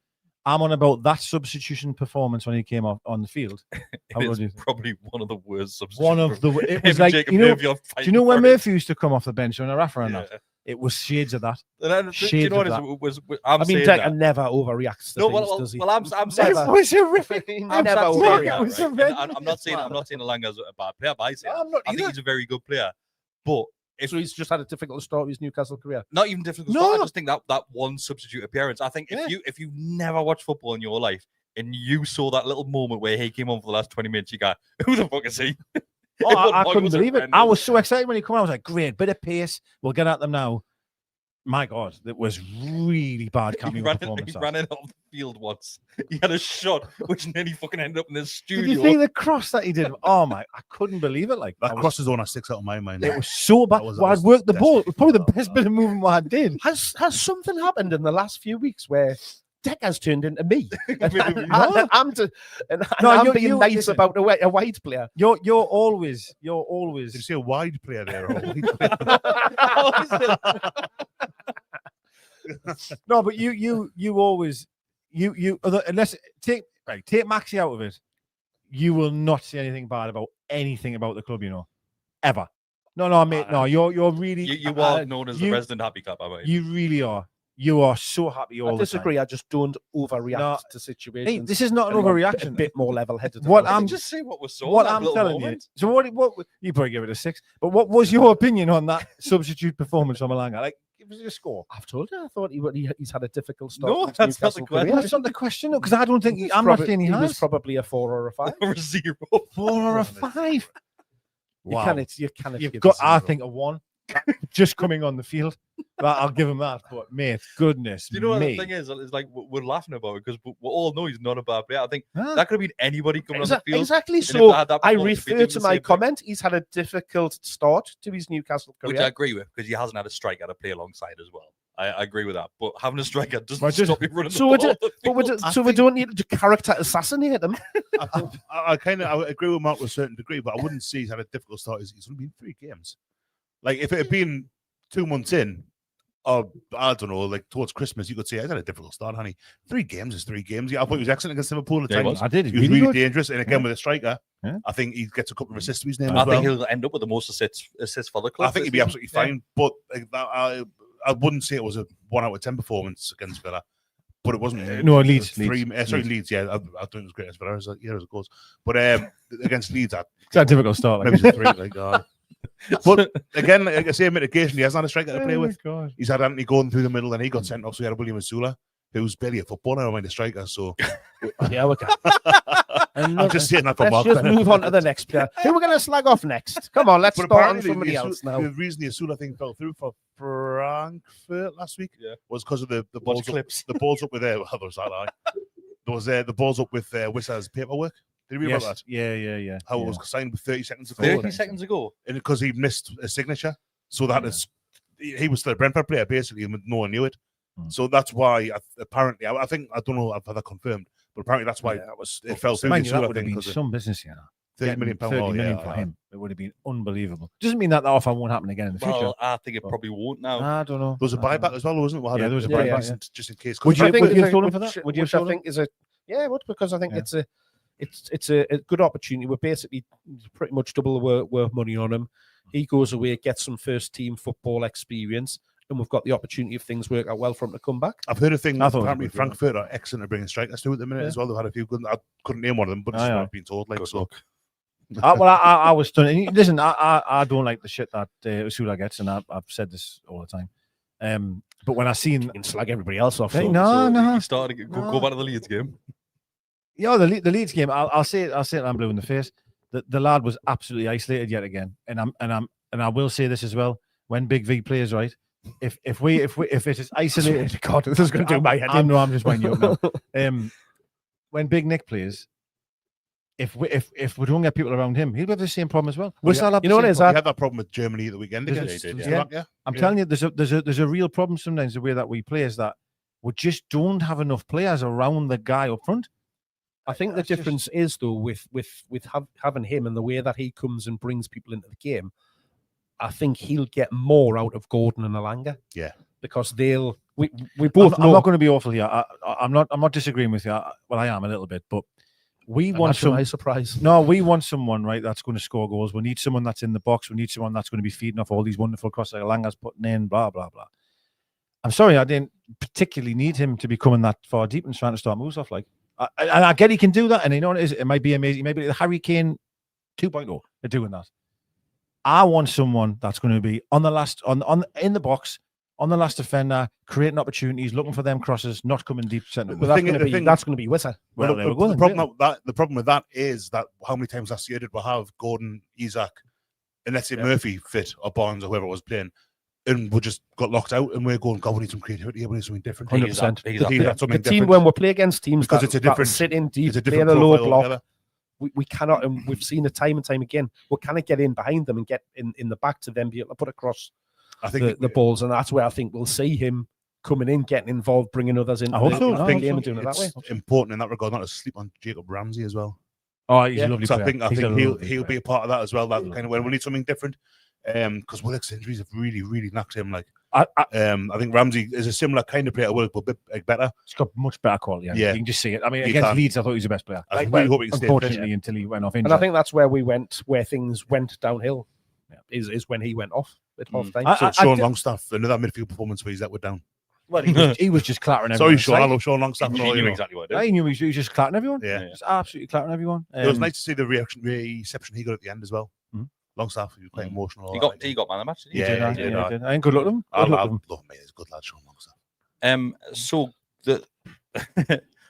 I'm on about that substitution performance when he came off on the field. How It's good is probably one of the worst substitutes. one of the. It was Him, like Jacob you know. Murphy are Do you fighting know when for it. Murphy used to come off the bench on a Rafa and Yeah. that? It was shades of that. And then, do you Shades know what of it that. was? I'm I mean, saying Decker that. never overreacts to No, things, well, does he? well, I'm saying Never. It was horrific. He I'm never saying Mark, that, it overreacts. was right? horrendous. And I'm not saying Alanga's a bad player, but I say I'm not I think either. he's a very good player. But if So he's just had a difficult start of his Newcastle career. not even difficult, No. I just think that one substitute appearance. I think if you never watched football in your life and you saw that little moment where he came on for the last 20 minutes, you go, "Who the fuck is he?" Oh, I couldn't was believe it. I horrendous. was so excited when he came out. I was like, great, bit of pace. We'll get at them now. My God, that was really bad He cameo ran, performance. he that. ran in off the field once. He had a shot which nearly fucking ended up in the Did studio. you see the cross that he did? Oh my, I couldn't believe it. Like That I was- cross is the one that sticks out of my mind. It was so bad. That was- Well, that I'd was worked the ball. It was probably the desperate. best bit of movement I did. Has something happened in the last few weeks where Decker's turned into me? And No. I'm No, being you- nice listen. about a white player. You're always. Did you see a wide player there? Or a wide player? No, but you always unless take Maxi out of it, you will not see anything bad about anything about the club. You know, ever. No, mate. No, you're really. You are known as the you- resident happy clap, mate. You really are. You are so happy all I the time. disagree. I just don't overreact No. to situations. Hey, this is not an And I'm a overreaction. bit more level-headed. What about it. I'm- just say what was so. What I'm telling you. So what you probably give it a 6. But what was your opinion on that substitute performance from Alanga? Like, give us a score. I've told you. I thought he's had a difficult start. No, to his that's not the Newcastle question. career. That's not the question, because I don't think He was I'm not probably- saying he was has. probably a 4 or a 5. Or a 0. 4 or a 5. Wow. You can't. You've got, I think, a 1 just coming on the field. I'll give him that. But mate, goodness Do you know what me. the thing is? It's like we're laughing about it because we all know he's not a bad player. I think Huh? that could have been anybody coming on the field. Exactly. if So they had that I performance, they'd be refer doing to the my same thing. comment. He's had a difficult start to his Newcastle Which I career. agree with because he hasn't had a striker to play alongside as well. I agree with that. But having a striker doesn't Well, just- stop you running So the we ball. do, we don't need to character assassinate him. I agree with Mark to a certain degree, but I wouldn't say he's had a difficult start. He's only been 3 games. Like if it had been 2 months in, I don't know, like towards Christmas, you could say, I had a difficult start, honey. 3 games is 3 games. Yeah, I thought he was excellent against Liverpool at times. I did. He was really good. dangerous. And again, Yeah. with a striker, Yeah. I think he gets a couple of assists to his name And as I think well. he'll end up with the most assists for the club. I think he'd be absolutely fine. But like, I wouldn't say it was a 1 out of 10 performance against Villa. But it wasn't. No, it Leeds. was Leeds. Yeah. I don't think it was great as Villa as it goes. But against Leeds, It's a difficult start. Like. maybe it's a 3. But again, like I say, mitigation, he hasn't had a striker to play with. God. He's had Anthony Gordon through the middle, and he got sent off. So he had William Azula, who's barely a footballer, I mind a striker. So Yeah, we can. I'm just saying that for Let's Mark. just move on to the next player. Who we're going to slag off next? Come on, let's But start on apparently somebody the else now. The reason the Azula thing fell through for Frankfurt last week was because of the balls clips. The balls up with there was that lie. There was the balls up with Wissa's paperwork. Did you read about that? Yeah. How it was signed with 30 seconds ago. 30 seconds ago. And because he missed a signature, so that is he was still a Brentford player basically, and no one knew it. So that's why apparently I think I don't know, I've had that confirmed, but apparently that's why it fell through. Mind you, that Azula would have thing, been some business, you know. 30 million pound. 30 million for him. It would have been unbelievable. Doesn't mean that offer won't happen again in the future. Well, I think it probably won't now. I don't know. There was a buyback as well, wasn't it? Yeah, there was a buyback just in case. Would you I think have sold him for that? Would you have which I sold him? think is a because I think it's a good opportunity. We're basically pretty much double the worth money on him. He goes away, gets some first team football experience, and we've got the opportunity if things work out well for him to come back. I've heard a thing. I thought Apparently, it was Frankfurt are excellent at bringing strikers to at the minute as well. They've had a few good. I couldn't name one of them, but it's what I've been told. Like so. I was stunned. And listen, I don't like the shit that Azula gets, and I've said this all the time. But when I seen You can slag everybody else off. Hey, so- no. You started go back to the Leeds game. Yeah, the Leeds game. I'll say it. I'm blue in the face. The lad was absolutely isolated yet again, and I will say this as well. When Big V plays, right, if it is isolated, God, this is going to do my head I in. know, I'm just winding you up now. When Big Nick plays, if we don't get people around him, he'll have the same problem as well. We'll still have You know what it is? We had that problem with Germany at the weekend There's against a- Slovakia. I'm telling you, there's a real problem sometimes the way that we play is that we just don't have enough players around the guy up front. I think the That's just- difference is though with having him and the way that he comes and brings people into the game. I think he'll get more out of Gordon and Alanga. Yeah, because we both I'm know. not going to be awful here. I'm not disagreeing with you. Well, I am a little bit, but we want some surprise. No, we want someone right that's going to score goals. We need someone that's in the box. We need someone that's going to be feeding off all these wonderful crosses like Alanga's putting in. Blah blah blah. I'm sorry, I didn't particularly need him to be coming that far deep and trying to start moves off. Like, I get he can do that, and you know what it is. It might be amazing. Maybe the Harry Kane 2.0 are doing that. I want someone that's going to be on the last in the box, on the last defender, creating opportunities, looking for them crosses, not coming deep centre. The That's thing- going to the be thing- that's going to be Wissa. Well, there we go the then, problem with that is that how many times last year did we have Gordon, Isak, and let's say Murphy fit or Barnes or whoever was playing, and we just got locked out, and we're going, God, we need some creativity, we need something different. 100%. He's The up team there. that's something The team different. when we play against teams Because that, it's a that different- sit in deep, It's a play different in a low profile block. altogether. We cannot, and we've seen it time and time again. We cannot get in behind them and get in the back to them be able to put across I think the balls, and that's where I think we'll see him coming in, getting involved, bringing others in. I hope so. the I hope game so. and doing it that way. it's important in that regard not to sleep on Jacob Ramsey as well. Oh, he's Yeah. a lovely So player. I think He's a he'll lovely be player. a part of that as well. That kind of when we need something different, because Willock's injuries have really knocked him. Like I think Ramsey is a similar kind of player to Willock, but a bit better. He's got much better quality. Yeah. You can just see it. I mean, You against can. Leeds, I thought he was the best player. I really hope he can stay fit. Unfortunately, until he went off injured. And I think that's where where things went downhill. Is when he went off at half time. So Sean Longstaff, another midfield performance where he's let down. Well, he was just clattering Sorry, everyone. Sean. I love Sean Longstaff. and all, You you knew know. exactly what it is. I knew he was just clattering everyone. Yeah. Just absolutely clattering everyone. It was nice to see the reception he got at the end as well. Mhm. Longstaff, he was quite emotional. He got man of the match. Didn't he? Yeah, Did I? he did, Yeah, aye. he did. And good luck to him. I Good luck to him. love him, mate. He's a good lad, Sean Longstaff.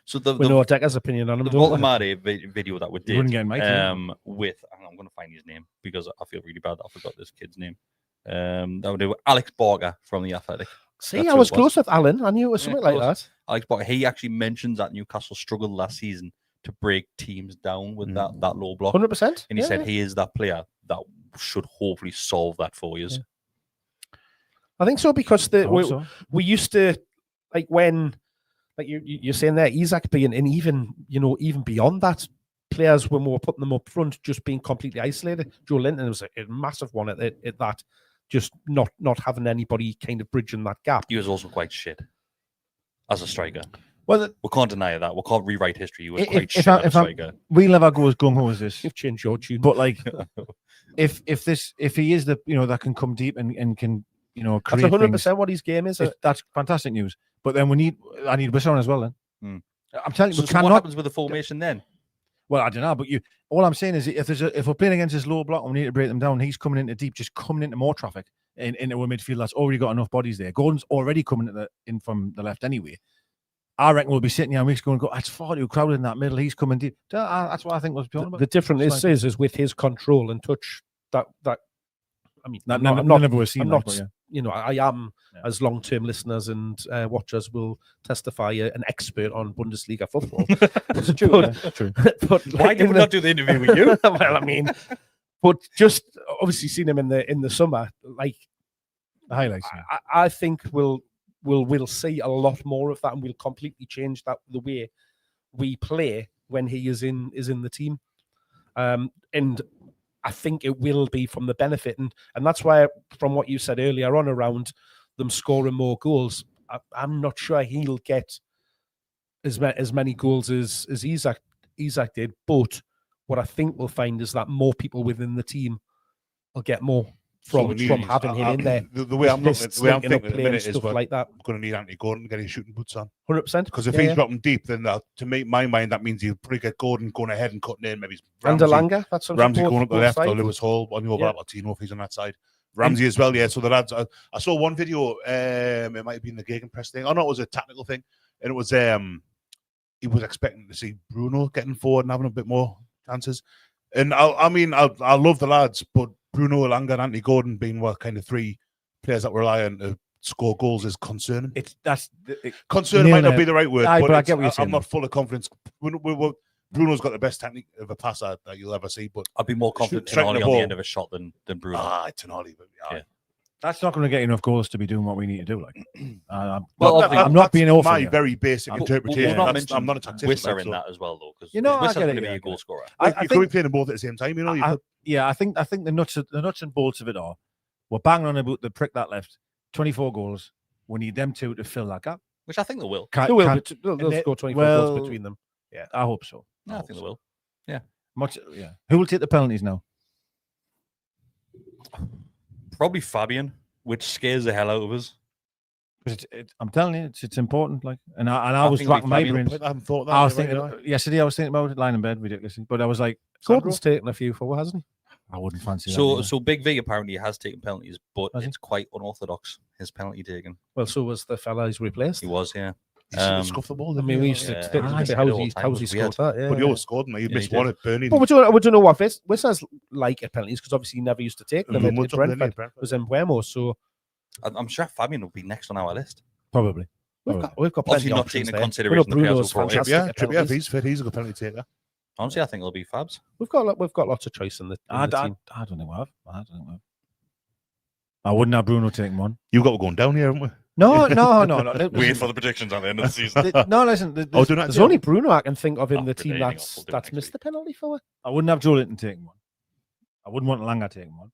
So the We know Decker's opinion on him. the don't we? Voltamare video that we You wouldn't did get him, mate, with, I'm going to find his name because I feel really bad that I forgot this kid's name. That would do Alex Barker from the Athletic. See, That's I who was it was. close with Alan. I knew it was something like close. that. Alex Barker, he actually mentions that Newcastle struggled last season to break teams down with that low block. 100%. And he said he is that player that should hopefully solve that for you. Yeah. I think so because I hope so. we used to like when like you're saying there, Isak being, and even beyond that, players when we were putting them up front just being completely isolated. Joe Linton was a massive one at that. just not having anybody kind of bridging that gap. He was also quite shit as a striker. Well, We can't deny that. We can't rewrite history. He was If- quite if shit I- as a if I- striker. we'll never go as gung ho as this. You've changed your tune. But like, if he is the that can come deep and can that's create 100% things, what his game is. that's fantastic news. But then I need Wissam as well. Then I'm telling you, So we what cannot. happens with the formation then? Well, I don't know, but all I'm saying is if we're playing against this low block and we need to break them down, he's coming into deep, just coming into more traffic into a midfield that's already got enough bodies there. Gordon's already coming in from the left anyway. I reckon we'll be sitting here and we're going to go, that's far too crowded in that middle. He's coming deep. That's what I think was talking about. The difference It's is with his control and touch that I mean, None I'm not, of us seen I'm that, not, but I am, as long-term listeners and watchers will testify, an expert on Bundesliga football. It's true. But- True. But Why like did we not do the interview with you? well, I mean, but just obviously seen him in the summer, like The highlights. I think we'll see a lot more of that, and we'll completely change the way we play when he is in the team. And I think it will be from the benefit, and that's why, from what you said earlier on around them scoring more goals, I'm not sure he'll get as many goals as Isak did. But what I think we'll find is that more people within the team will get more from having him in there. The way I'm looking, the way I'm thinking at the playing minute is stuff we're like that. going to need Anthony Gordon to get his shooting boots on. 100%. Because if he's dropping deep, then to make my mind, that means he'll probably get Gordon going ahead and cutting in. Maybe And Alanga, that's Ramsey going up the left, or side. Lewis Hall on the over Latino if he's on that side. Ramsey as well, yeah. So the lads, I saw one video. It might have been the Gegenpress thing. Oh no, it was a tactical thing, and it was he was expecting to see Bruno getting forward and having a bit more chances. And I love the lads, but Bruno, Alanga, and Anthony Gordon being kind of three players that rely on to score goals is concerning. Concerning might not be the right word, Aye, but I get what but you're saying, I'm not full of confidence. Bruno's got the best technique of a passer that you'll ever see, but I'd be more confident in striking Ollie the on the ball. end of a shot than Bruno. It's an Ollie, but Yeah. That's not going to get enough goals to be doing what we need to do. Like, I'm Well, not being awful. my here. very basic interpretation. I'm not a tactician. Whistler like, in so- that as well, though, because I get Whistler's going it, to be I a get goal it. scorer. you could be playing them both at the same time, you know. I think the nuts and bolts of it are we're banging on about the prick that left. 24 goals. We need them two to fill that gap. Which I think they will. They'll score 24 goals between them. Yeah, I hope so. I think they will. Who will take the penalties now? Probably Fabian, which scares the hell out of us. Because I'm telling you, it's important. Like, and I was think it'll be racking my Fabian. brains. I haven't thought that. I was you're thinking right. yesterday. I was thinking about it, lying in bed, ridiculously. But I was like, Gordon's taken a few for, hasn't he? I wouldn't fancy that. So, either. so Big V apparently has taken penalties, but Has he? it's quite unorthodox, his penalty taking. Well, so was the fella he's replaced. He was, yeah. He scuffed the ball. I didn't mean, he? we used to Yeah, stick I to did how's it all he the time. It was scored weird. that. Yeah, But he yeah. always scored, and he Yeah, missed he one did. at Burnley. But we don't know what Whistler's like at penalties because obviously he never used to take them at Brentford. It was in Buemo, so I'm sure Fabian will be next on our list. Probably. we've got plenty Obviously of not options taking into there. consideration the players Bruno's who brought in. fantastic Yeah, at Trippier, if penalties. he's fit, he's a good penalty taker. Honestly, I think it'll be Fabs. We've got lots of choice in the I team. don't think we have. I don't think we have. I wouldn't have Bruno taking one. You've got going down here, haven't we? No. Wait for the predictions at the end of the season. No, listen. Oh, do not. There's only Bruno I can think of in Oh, the but team there you go. that's We'll do it next missed week. the penalty for it. I wouldn't have Joe Linton taking one. I wouldn't want Langer taking one.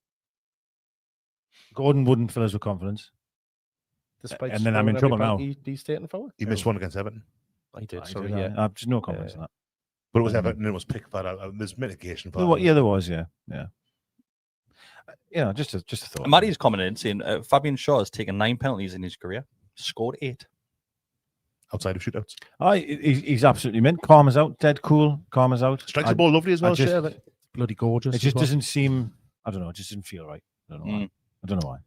Gordon wouldn't fill us with confidence. Despite And then I'm in scoring trouble every now. penalty He's taken for it. He missed one against Everton, I did. I Sorry, did, yeah. I've just no confidence in that. but it was Everton and it was Pickford. There's mitigation for There that. was, there was, yeah. Just a thought. Maddie's commented in saying Fabian Shaw has taken 9 penalties in his career, scored 8. outside of shootouts. He's absolutely mint. Calm as out, dead cool. Calm as out. Strikes the ball lovely as well. just- Shea, like. Bloody gorgeous. It just as well. doesn't seem. I don't know. It just didn't feel right. I don't know why. I don't know why.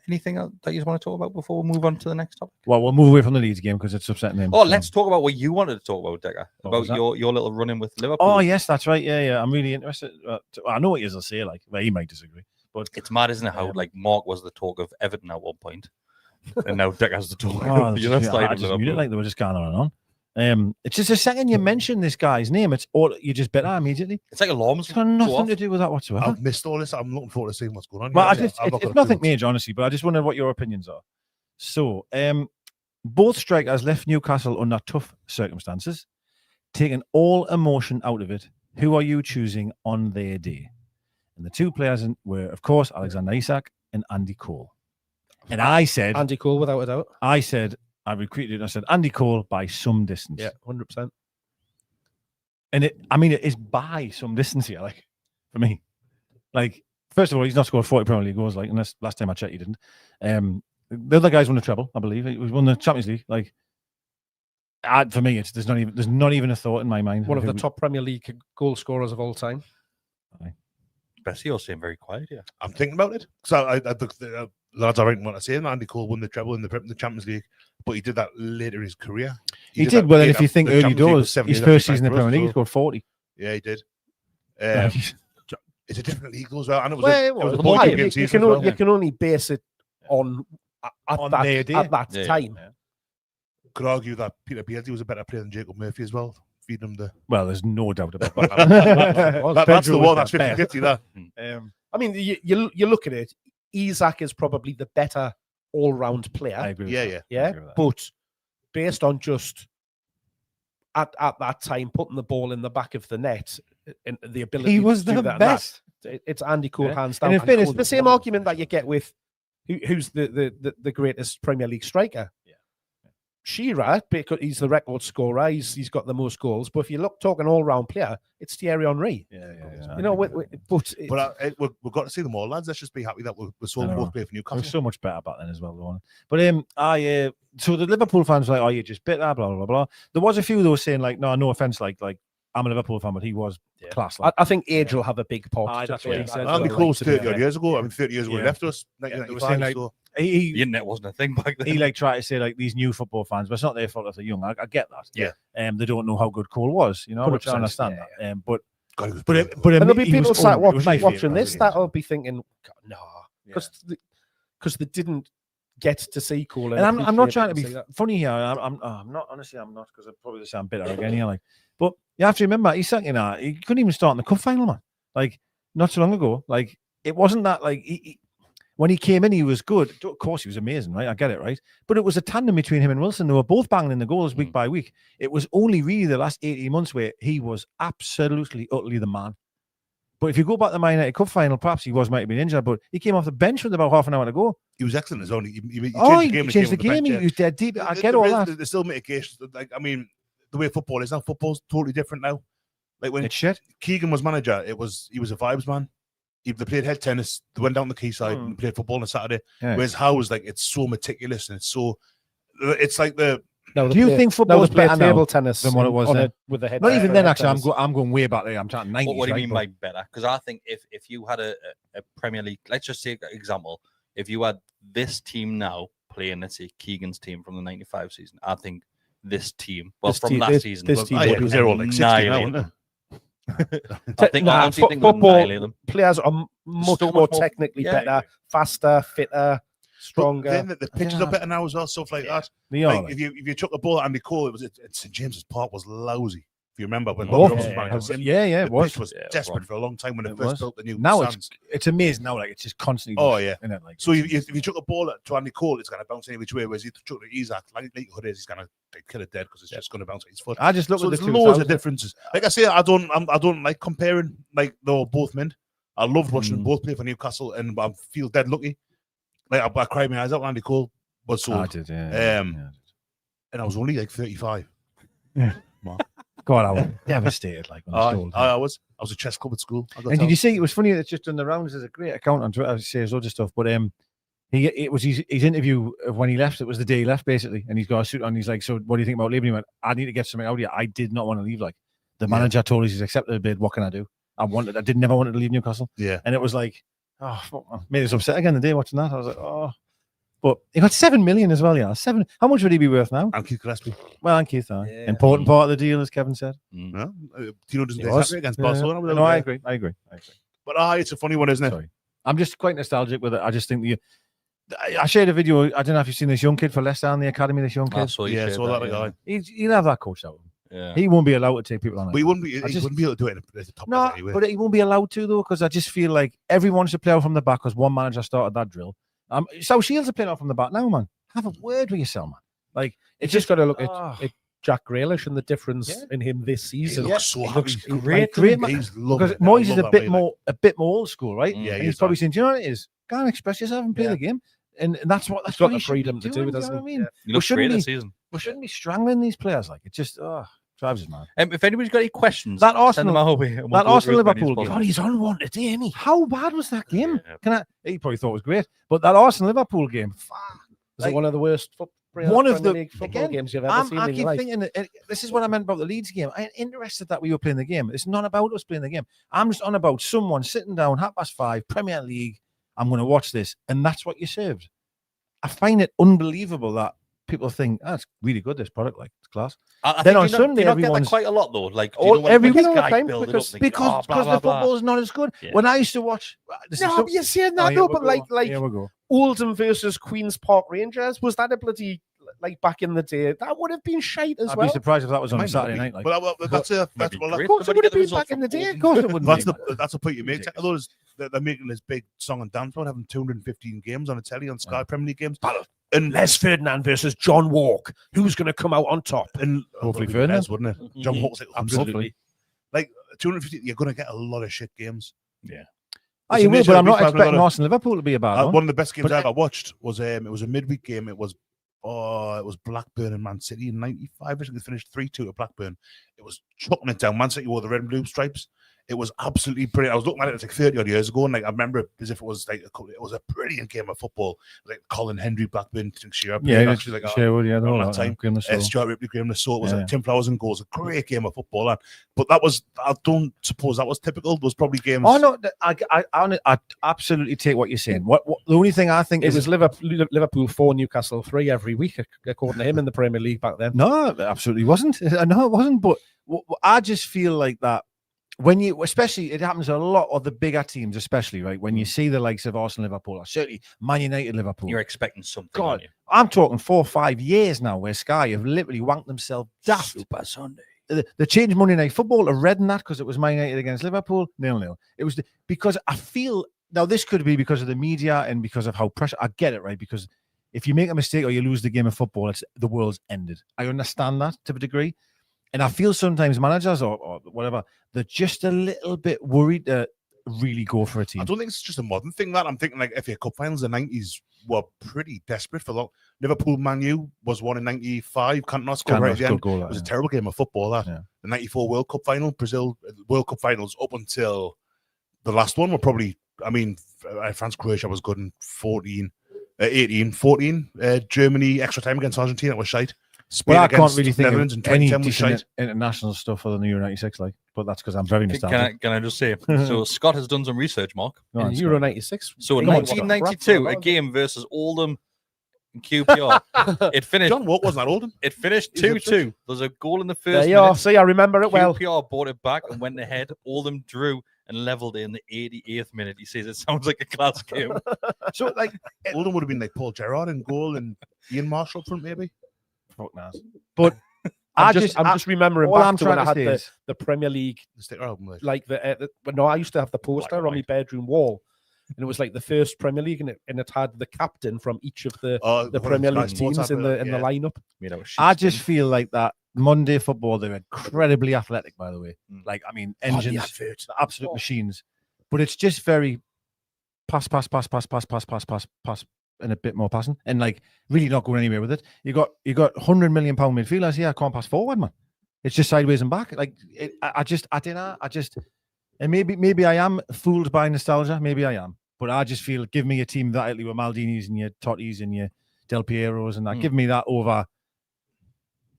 Anything else that you want to talk about before we move on to the next topic? Well, we'll move away from the Leeds game because it's upsetting him. Oh, so. let's talk about what you wanted to talk about, Decker. What About was that? your little run-in with Liverpool. Oh yes, that's right. Yeah. I'm really interested. I know what you'll say. Like, well, he might disagree, but It's mad, isn't it? How like Mark was the talk of Everton at one point, and now Decker's the talk oh, of the just, other side I of just muted it Liverpool. like they were just going on and on. It's just the second you mention this guy's name, it's all you just bet immediately. It's like alarms. It's got go nothing off. to do with that whatsoever. I've missed all this. I'm looking forward to seeing what's going on. Well, here. I've not got it's a nothing clue. major, honestly, but I just wonder what your opinions are. So, both strikers left Newcastle under tough circumstances, taking all emotion out of it. Who are you choosing on their day? And the two players were, of course, Alexander Isak and Andy Cole. And I said, Andy Cole, without a doubt. I retweeted it and I said, Andy Cole by some distance. Yeah, 100%. And it is by some distance here, like, for me. Like, first of all, he's not scored 40 Premier League goals, like, unless last time I checked, he didn't. The other guys won the treble, I believe. He won the Champions League. Like, for me, there's not even a thought in my mind. One of the top Premier League goal scorers of all time. Bessie, you're saying very quiet here. I'm thinking about it. So the lads, I don't want to say Andy Cole won the treble in the Champions League, but he did that later in his career. He did well, and if you think early doors, his first season in the Premier League, he scored 40. Yeah, he did. It's a different league as well, and it was you can only base it on at that time. Yeah. Could argue that Peter Beardsley was a better player than Jacob Murphy as well. Feeding him the. Well, there's no doubt about that. That's the one. That's 50-50. That. I mean, you look at it. Isak is probably the better all-round player. I agree. Yeah. But based on just at that time putting the ball in the back of the net and the ability, he was to do the that best. It's Andy Cole hands down. And in fairness, the same argument that you get with who's the greatest Premier League striker. Shearer, because he's the record scorer, he's got the most goals. But if you look talking all round player, it's Thierry Henry. Yeah. You know, we've got to see them all, lads. Let's just be happy that we're so both play for Newcastle. It was so much better back then as well, though. But so the Liverpool fans were like, "Oh, you just bitter," blah blah blah. There was a few that were saying like, "No offense, like I'm a Liverpool fan, but he was class." Like, I think age will have a big part. That's what he said. Andy Cole's 30 years ago. I mean, 30 years ago he left us. 1995. The internet wasn't a thing back then. He tried to say like these new football fans, but it's not their fault if they're young. I get that. Yeah. They don't know how good Cole was, you know, which I understand that. But there'll be people sat watching this that'll be thinking, no, because they didn't get to see Cole. And I'm not trying to be funny here. I'm not, honestly, I'm not, because I probably sound bitter again here. Like, but you have to remember, he couldn't even start in the cup final, man. Like, not so long ago. Like, it wasn't that like when he came in, he was good. Of course, he was amazing, right? I get it, right? But it was a tandem between him and Wilson. They were both banging in the goals week by week. It was only really the last 18 months where he was absolutely, utterly the man. But if you go back to the Man United Cup final, perhaps he might have been injured, but he came off the bench with about half an hour to go. He was excellent as well. He changed the game. He was dead deep. I get all that. There's still mitigations. Like, I mean, the way football is now, football's totally different now. Like when Keegan was manager, he was a vibes man. They played head tennis, they went down the quayside and played football on a Saturday. Yeah. Whereas Howe's like, it's so meticulous and it's like the. Do you think football is better table tennis than what it was then? With the head. Not even then, actually. I'm going way back there. I'm talking 90s. What do you mean by better? Because I think if you had a Premier League, let's just say example, if you had this team now playing, let's say Keegan's team from the 95 season, I think this team, last season, they're all like 60 now, I think football players are much more technically better, faster, fitter, stronger. Then the pitches are better now as well, stuff like that. Like, if you chuck a ball at Andy Cole, St James's Park was lousy. If you remember when it was. Pitch was desperate for a long time when it first built the new. Now stands. it's amazing. Now, like, it's just constantly. So if you chuck a ball to Andy Cole, it's going to bounce any which way. Whereas if you chuck it to Isak, likelihood is he's going to kill it dead because it's just going to bounce at his foot. I just look at there's loads of differences. Like I say, I don't like comparing. Like they were both men. I loved watching them both play for Newcastle, and I feel dead lucky. Like I cried my eyes out when Andy Cole was sold. I did, and I was only like 35. Yeah. God, I was devastated. Like when I was a chess club at school. And did you see? It was funny. It's just done the rounds. There's a great account on Twitter. He says loads of stuff, but it was his interview of when he left. It was the day he left, basically, and he's got a suit on. He's like, "So, what do you think about leaving?" He went, "I need to get something out of here. I did not want to leave. Like the manager told us he's accepted a bid. What can I do? I never wanted to leave Newcastle. Yeah, and it was like, made us upset again the day watching that. I was like, oh. But he got 7 million as well, yeah. 7. How much would he be worth now? And Keith Gillespie. Well, and Keith, important part of the deal, as Kevin said. No, Tino doesn't happy against Barcelona. No, I agree. But it's a funny one, isn't it? Sorry. I'm just quite nostalgic with it. I just think I shared a video. I don't know if you've seen this young kid for Leicester in the academy. This young kid. Saw that guy. He'll have that coach out. Yeah. He won't be allowed to take people on. But he wouldn't be able to do it at the top. No, anyway. But he won't be allowed to though, because I just feel like everyone should play out from the back because one manager started that drill. South Shields are playing out from the back now, man. Have a word with yourself, man. Like it's just got to look at Jack Grealish and the difference in him this He season. looks so he happy. looks He's great. He's lovely. Because Moyes is a bit more old school, right? Yeah, and he's probably saying, "Do you know what it is? Go and express yourself and play the game." And that's what He's got what the he should be freedom to do doing, it, you know doesn't what I he? mean? He looks great this season. We shouldn't be strangling these players. Like it just drives us mad. If anybody's got any questions, That send them our way. And we'll that go Arsenal through as many as Liverpool game. possible. God, he's on one today, isn't he? How bad was that game? He probably thought it was great, but that Arsenal Liverpool game, Is it one of the worst football games you've ever seen I in keep your life? thinking this is what I meant about the Leeds game. I'm interested that we were playing the game. It's not about us playing the game. I'm just on about someone sitting down 5:30, Premier League. I'm going to watch this, and that's what you served. I find it unbelievable that people think it's really good. This product, like it's class. I Then think on Sunday, do you not get that everyone's quite a lot though. Like every week, all the time, because because the football is not as good. Yeah. When I used to watch, You're saying that, here no, we but go. like Here we go. Oldham versus Queen's Park Rangers, was that a bloody like back in the day? That would have been shite as I'd well. be surprised if that was on a Might Saturday be. night. Like, But that's Might that's be well, great. Of course, it Somebody would get have the been results back in the from day. Oldham. of course it wouldn't. that's the point you make. Those they're making this big song and dance about having 215 games on a telly on Sky Premier League games. And Les Ferdinand versus John Walk. Who's going to come out on top? and Hopefully it'd be Ferdinand. Les, wouldn't it? John Walk's like, Absolutely. like 250. You're going to get a lot of shit games. Yeah. Oh, you will, nature but of I'm not beef having expecting another- Arsenal Liverpool to be a bad one. One of the best games But I ever watched was it was a midweek game. It was Blackburn and Man City in '95. I think they finished 3-2 at Blackburn. It was chucking it down. Man City wore the red and blue stripes. It was absolutely brilliant. I was looking at it, it's like 30 odd years ago, and like I remember it as if it was like it was a brilliant game of football. Like Colin Hendry, Blackburn, Shearer, actually like Sherwood, yeah, around that time. Stuart Ripley, Graham Lasso, was Tim Flowers and goals. A great game of football, but that was, I don't suppose that was typical. Those probably games. Oh no, I absolutely take what you're saying. What the only thing I think It is was Liverpool 4, Newcastle 3 every week, according to him in the Premier League back then. no, it absolutely wasn't. I know it wasn't, but I just feel like that. When you, especially, it happens a lot of the bigger teams, especially, right? When you see the likes of Arsenal, Liverpool, or certainly Man United, Liverpool. You're expecting something. God, aren't you? I'm talking 4 or 5 years now where Sky have literally wanked themselves daft. Super Sunday. They changed Monday Night Football to red and that because it was Man United against Liverpool, 0-0. It was because I feel, now this could be because of the media and because of how pressure, I get it, right? Because if you make a mistake or you lose the game of football, the world's ended. I understand that to a degree. And I feel sometimes managers or whatever, they're just a little bit worried to really go for a team. I don't think it's just a modern thing. That I'm thinking like FA Cup finals in the 90s were pretty desperate for long. Liverpool Man U was one in 95. Cantona scored right at the end. It was a terrible game of football. The 94 World Cup final, Brazil World Cup finals up until the last one were probably, I mean, France Croatia was good in 18, 14. Germany extra time against Argentina was shite. Spain I can't really think Netherlands of in any 2010 was decent shite. international stuff other than the Euro 96, like, but that's because I'm very nostalgic. Can I just say? So Scott has done some research, Mark. Go on, In Scott. Euro 96. So in Hey, 1992, a game versus Oldham and QPR. It finished. John Walk wasn't that old. It finished Is it 2-2. There's a goal in the There first you are. minute. See, I remember it well. QPR brought it back and went ahead. Oldham drew and leveled it in the 88th minute. He says it sounds like a class game. So, like, Oldham would have been like Paul Gerrard in goal and Ian Marshall up front, maybe. fuck knows. But I'm just I- remembering all back I'm to when trying I to had say is- the Premier League, The sticker album. like I used to have the poster Black and on my bedroom wall, and it was like the first Premier League, and it had the captain from each of the Premier League teams in the lineup. I just feel like that Monday football, they're incredibly athletic, by the way. Like, I mean, engines, they're absolute machines. But it's just very pass, and a bit more passing, and like really not going anywhere with it. You got £100 million midfielders here. I can't pass forward, man. It's just sideways and back. Like I don't know. And maybe I am fooled by nostalgia. Maybe I am, but I just feel give me a team that with Maldini's and your Totti's and your Del Piero's and that. Give me that over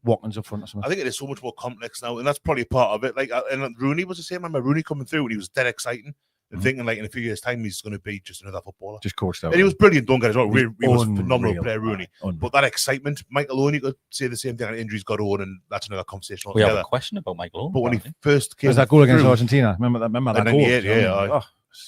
Watkins up front or something. I think it is so much more complex now, and that's probably part of it. Like, and Rooney was the same. I remember Rooney coming through, and he was dead exciting. And thinking like in a few years' time he's going to be just another footballer. Just coached out. And he was brilliant. Don't get us wrong. He was a Unreal. phenomenal player, Rooney. Unreal. But that excitement, Michael Owen, you could say the same thing. Injuries got on, and that's another conversation We have altogether. a question about Michael Owen. But when he first came, There's that goal against through, Argentina. Remember that and goal? then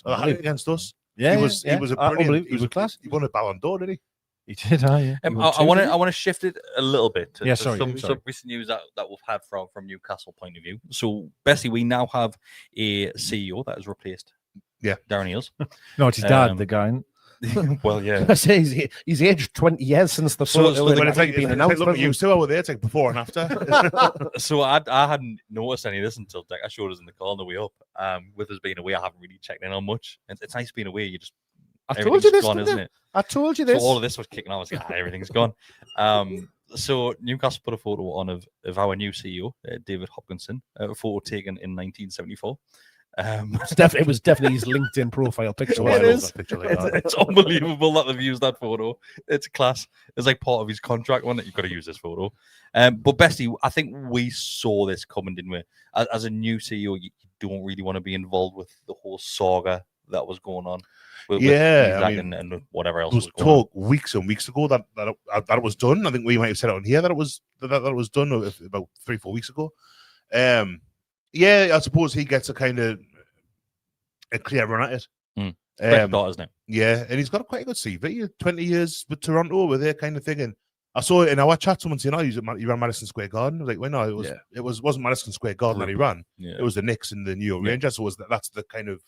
Oh, had it against us. yeah, he was a brilliant. He was class. He won a Ballon d'Or, did he? He did, yeah. I want to shift it a little bit to some recent news that we've had from Newcastle point of view. So, Bessie, we now have a CEO that has replaced Darren Eales. No, it's his dad, the guy. Well, yeah. I say he's aged 20 years since the photo When had it's like, been it's announced. like, look, you still over there. It's like before and after. So I hadn't noticed any of this until I showed us in the car on the way up. With us being away, I haven't really checked in on much. It's nice being away. You just I told you this, gone, didn't isn't I? it? I told you So this. all of this was kicking off. I was like, everything's gone. So Newcastle put a photo on of our new CEO, David Hopkinson, a photo taken in 1974. It was definitely his LinkedIn profile picture. It is. Like It's unbelievable that they've used that photo. It's class. It's like part of his contract, one that you've got to use this photo. But Bestie, I think we saw this coming, didn't we? As a new CEO, you don't really want to be involved with the whole saga that was going on. With Yeah, Isak and whatever else There was was going talk weeks and weeks ago that it was done. I think we might have said it on here that it was done about 3-4 weeks ago. Yeah, I suppose he gets a kind of a clear run at it. Fresh start, isn't it? Yeah, and he's got a quite a good CV. 20 years with Toronto, with their kind of thing. And I saw it in our chat. Someone saying, "Oh, he ran Madison Square Garden." I was like, "Well, no, it wasn't Madison Square Garden that he ran. Yeah. It was the Knicks and the New York Rangers. So that's the kind of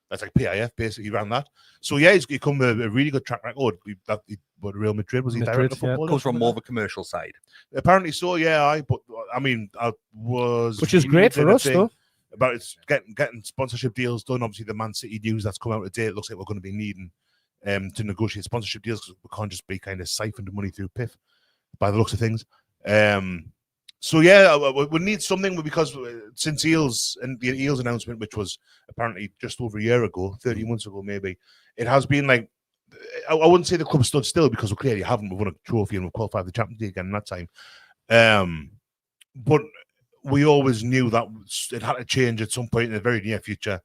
that's like PIF basically. He ran that. So yeah, he's come with a really good track record. But Real Madrid was he director of football? Comes from more of a commercial side. Apparently so. Yeah, but I mean, I was Which is great for us, though. About it's getting sponsorship deals done. Obviously, the Man City news that's come out today, it looks like we're going to be needing to negotiate sponsorship deals because we can't just be kind of siphoned money through PIF by the looks of things. So yeah, we need something because since Eels and the Eels announcement, which was apparently just over a year ago, 30 months ago maybe, it has been like I wouldn't say the club stood still because we clearly haven't. We've won a trophy and we've qualified for the Champions League again in that time. But we always knew that it had to change at some point in the very near future.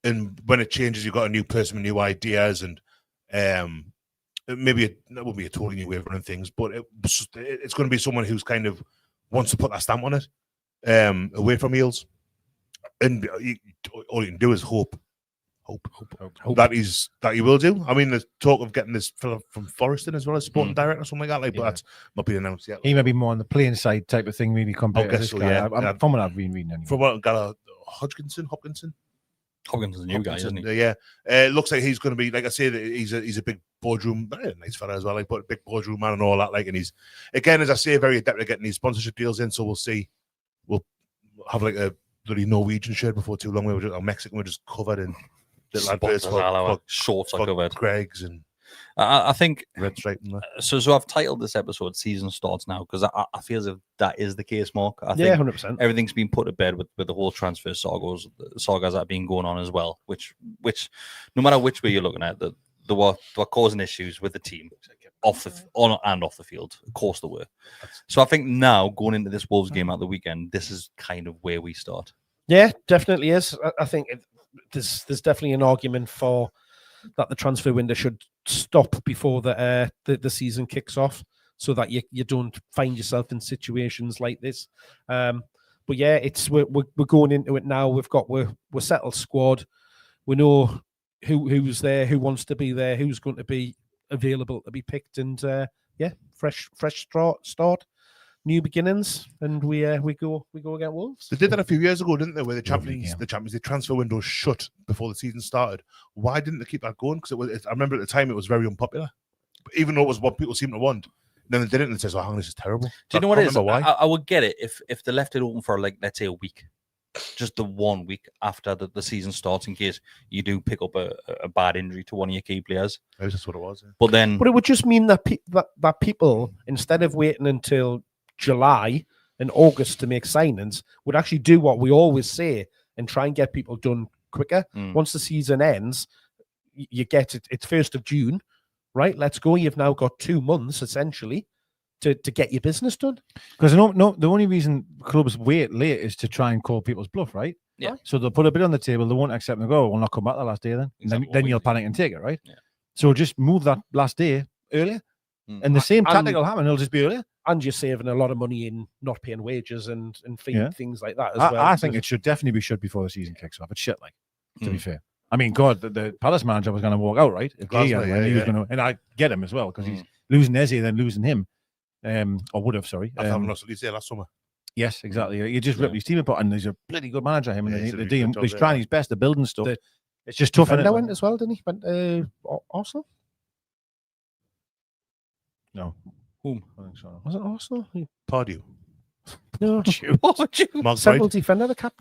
And when it changes, you've got a new person with new ideas, and maybe that would be a totally new way of running things. But it's going to be someone who's kind of wants to put that stamp on it, away from Eels. And all you can do is hope that he will do. I mean, there's talk of getting this fella from Forest in as well as sporting director or something like that. But that's not been announced yet. He may be more on the playing side type of thing, maybe compared to this guy. Yeah. From what I've been reading. Anyway. From what Hopkinson's Hopkinson's a new guy, isn't he? Yeah. It looks like he's going to be, like I say, that he's a big boardroom, nice fella as well, like, but a big boardroom man and all that. Like, and he's, again, as I say, very adept at getting these sponsorship deals in. So we'll see. We'll have like a bloody Norwegian shirt before too long. Or Mexican, we're just covered in little adverts for shorts are covered. Greg's and I think red stripe. So I've titled this episode "Season Starts Now" because I feel as if that is the case, Mark. I think 100%. Everything's been put to bed with the whole transfer sagas that have been going on as well. Which no matter which way you're looking at, they were causing issues with the team on and off the field. Of course, there were. So I think now going into this Wolves game at the weekend, this is kind of where we start. Yeah, definitely is. I think there's definitely an argument for that the transfer window should stop before the season kicks off, so that you don't find yourself in situations like this. But yeah, we're going into it now. We're settled squad. We know who's there, who wants to be there, who's going to be available to be picked, and fresh start. New beginnings, and we go against Wolves. They did that a few years ago, didn't they? Where the Champions League transfer window shut before the season started. Why didn't they keep that going? Because I remember at the time it was very unpopular, even though it was what people seem to want. Then they did it and says, "Oh, hang on, this is terrible." Do you know what it is? I would get it if they left it open for, like, let's say a week, just the 1 week after the season starts, in case you do pick up a bad injury to one of your key players. Maybe that's what it was. Yeah. But it would just mean that that people, instead of waiting until July and August to make signings, would actually do what we always say and try and get people done quicker. Once the season ends, you get it. It's 1st of June, right? Let's go. You've now got 2 months essentially to get your business done. Because the only reason clubs wait late is to try and call people's bluff, right? Yeah. So they'll put a bid on the table. They won't accept and go, "We'll not come back the last day then." Exactly. Then you'll panic and take it, right? Yeah. So just move that last day earlier. And the same tactic will happen. It'll just be earlier. And you're saving a lot of money in not paying wages and things like that as well. I think it should definitely be shut before the season kicks off. It's shit, like, to be fair. I mean, God, the Palace manager was going to walk out, right? If he was going to, and I get him as well, because he's losing Eze, then losing him, or would have, sorry. I haven't lost at least last summer. Yes, exactly. You just ripped his team apart, and he's a bloody good manager. Him, and he's trying his best to build and stuff. It's just tough. And went as well, didn't he? Went Arsenal. No. Whom? I think so. Was it Arsenal? Pardew. No. What would you? Mark Central Bright. defender, the cap.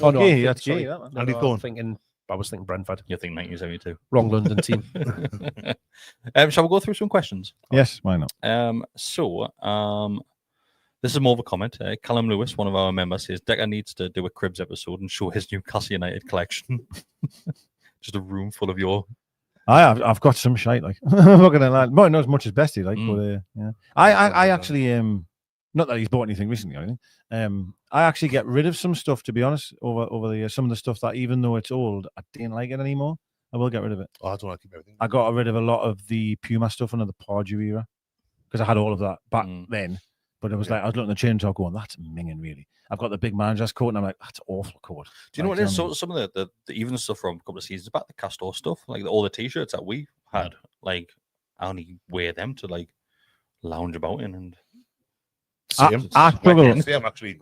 Oh, no, yeah, that's sorry. gay, that man. Andy No, Thorne. I was thinking Brentford. You think 1972? Wrong London team. Shall we go through some questions? Yes, why not? This is more of a comment. Callum Lewis, one of our members, says Decker needs to do a Cribs episode and show his Newcastle United collection. Just a room full of your. I've got some shite, like. I'm not gonna lie. Well, not as much as Bestie, like, but yeah. I actually not that he's bought anything recently or anything. I actually get rid of some stuff, to be honest, over the years. Some of the stuff that, even though it's old, I didn't like it anymore. I will get rid of it. Oh, I don't want to keep everything. I got rid of a lot of the Puma stuff under the Pardew era because I had all of that back then. But it was like I was looking at the chainsaw going, that's minging, really. I've got the big manager's coat, and I'm like, that's awful coat. Do you know what it is? So some of the even stuff from a couple of seasons back, the Castor stuff, like all the T-shirts that we had, like I only wear them to like lounge about in and. I struggle. See, I'm actually.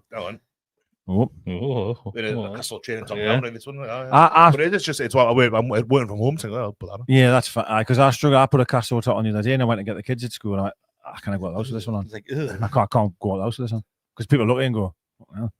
Oh. Castle chain and top Yeah. down in this one. But it's just it's what I'm working from home. So I'll put that on. Yeah, that's fine. Because I struggle. I put a Castor top on the other day, and I went to get the kids at school, and I'm like, I can't go out the house with this one on. It's like, ugh. I can't go out the house with this one because people look at it and go, well.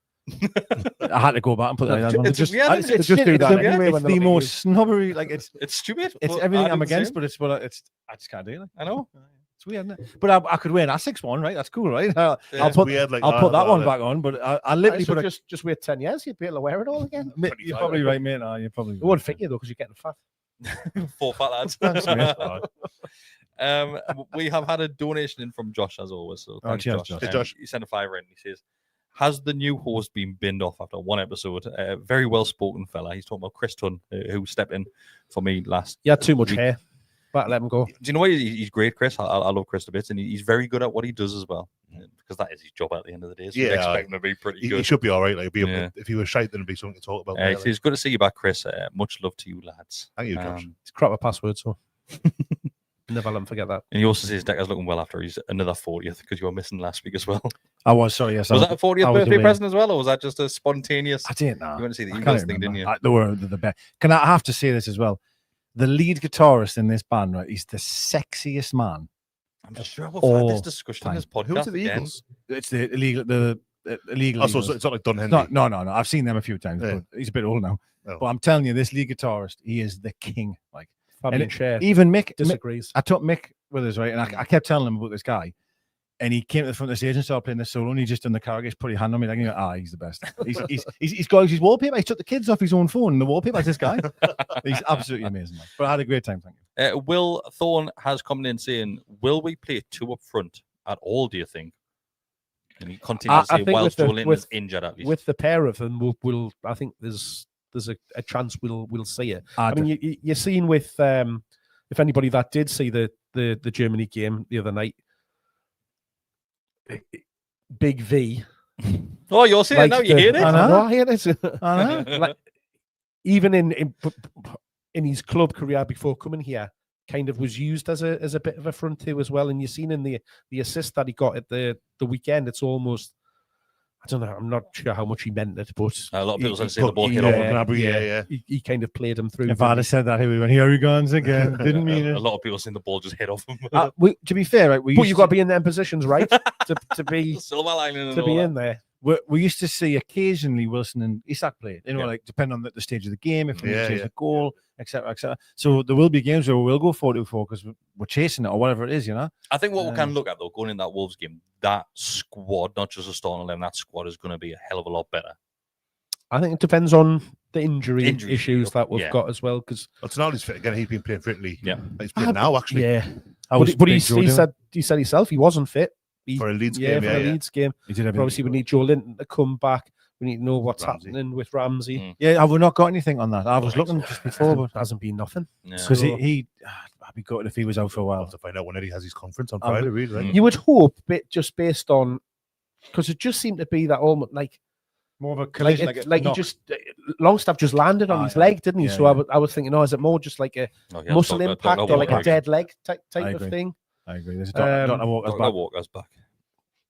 I had to go back and put that on. It's Just weird, I isn't it? just It's do that stupid, anyway. when It's they the look at most snobbery. Like it's stupid. it's but everything I I'm do the against, same. but it's I just can't do it. I know. It's weird, isn't it? But I could wear an Asics one, right? That's cool, right? I'll It's put weird, like, I'll put that one back on. But I literally So put a. just wait 10 years, you'd be able to wear it all again. You're probably right, mate. You're probably. It won't fit you though because you're getting fat. 4 fat lads. Thanks, mate. We have had a donation in from Josh as always. So thanks, cheers, Josh. Josh. Hey, Josh. He sent a $5 in. He says, "Has the new host been binned off after one episode?" Very well spoken fella. He's talking about Chris Tunn, who stepped in for me last. You had too much hair. But let him go. Do you know what? He's great, Chris. I love Chris to bits, and he's very good at what he does as well, because that is his job at the end of the day. So Yeah, you expect him to be pretty good. He should be all right. Like, Yeah. if he was shite, then it'd be something to talk about. So it's good to see you back, Chris. Much love to you, lads. Thank you, Josh. It's crap a password, so never let him forget that. And he also says Decker's looking well after he's another 40th because you were missing last week as well. I was sorry. Yes, Was that a 40th I was birthday away. present as well, or was that just a spontaneous? I didn't know. You went to see the I Eagles can't thing, didn't you? remember. They were the best. Can I have to say this as well? The lead guitarist in this band, right? He's the sexiest man. I'm sure we've all had this discussion in this podcast. Who's the again. Eagles? It's the illegal. The illegal. Oh, so Eagles. it's not like Don Henry. No. I've seen them a few times, Yeah. but he's a bit old now. Oh. But I'm telling you, this lead guitarist, he is the king. Like, Fabian Scher even Mick disagrees. I took Mick with us, right? And I kept telling him about this guy. And he came to the front of the stage and started playing the solo, and he just done the karaoke, put his hand on me, like, he's the best. He's got his wallpaper. He took the kids off his own phone, and the wallpaper is this guy. He's absolutely amazing, man. But I had a great time, thank you. Will Thorne has come in saying, "Will we play 2 up front at all? Do you think?" And he continues to I say, think "Whilst with the- Joe is injured, at least." With the pair of them, we'll I think there's a chance we'll see it. I mean, you're seeing with if anybody that did see the Germany game the other night, Big V. Oh, you're seeing it now. You hear it? I know. I hear it. I know. Like, even in his club career before coming here, kind of was used as a bit of a front two as well. And you've seen in the assist that he got at the weekend, it's almost, I don't know, I'm not sure how much he meant it, but A lot of people He say the ball hit put- off. yeah, Gnabry, yeah. he kind of played him through. If I'd have said that, he would have went, here he goes again. Didn't mean A it. lot of people saying the ball just hit off him. To be fair, right, But you've got to be in them positions, right, to be Silver lining and to all be that. in there. we used to see occasionally Wilson and Isak play. You know, Yeah. like depending on the stage of the game, if we Yeah, chase yeah. a goal, etc., etc. So there will be games where we'll go 4-4 because we're chasing it or whatever it is. You know. I think what we can look at though, going in that Wolves game, that squad, not just a starting 11, that squad is going to be a hell of a lot better. I think it depends on the injury Injury issues stuff, that we've yeah. got as well. Because Well, Tonali's fit again. He's been playing for Italy. Yeah. He's playing now, actually. yeah, I was but he big Joe doing. said himself he wasn't fit. For a Leeds Yeah, game, for yeah, the yeah. Leeds game. He did But everything. obviously, we need Joe Linton to come back. We need to know what's Ramsey. happening with Ramsey. Mm. Yeah, have we not got anything on that? I was looking just before, but Hasn't been nothing. Yeah. because I'd be gutted if he was out for a We'll while. have to find out when Eddie has his conference on Um, Friday, really, right? Mm. You would hope, just based on, because it just seemed to be that almost like More of a like, collision, he just Longstaff just landed on his leg, didn't he? Yeah, So yeah. I was thinking, is it more just like a Oh, yeah, muscle Dr. impact or like a Walker. dead leg type I of agree. thing? I agree. There's Um, Dr. Walker's Dr. back. Walker's back.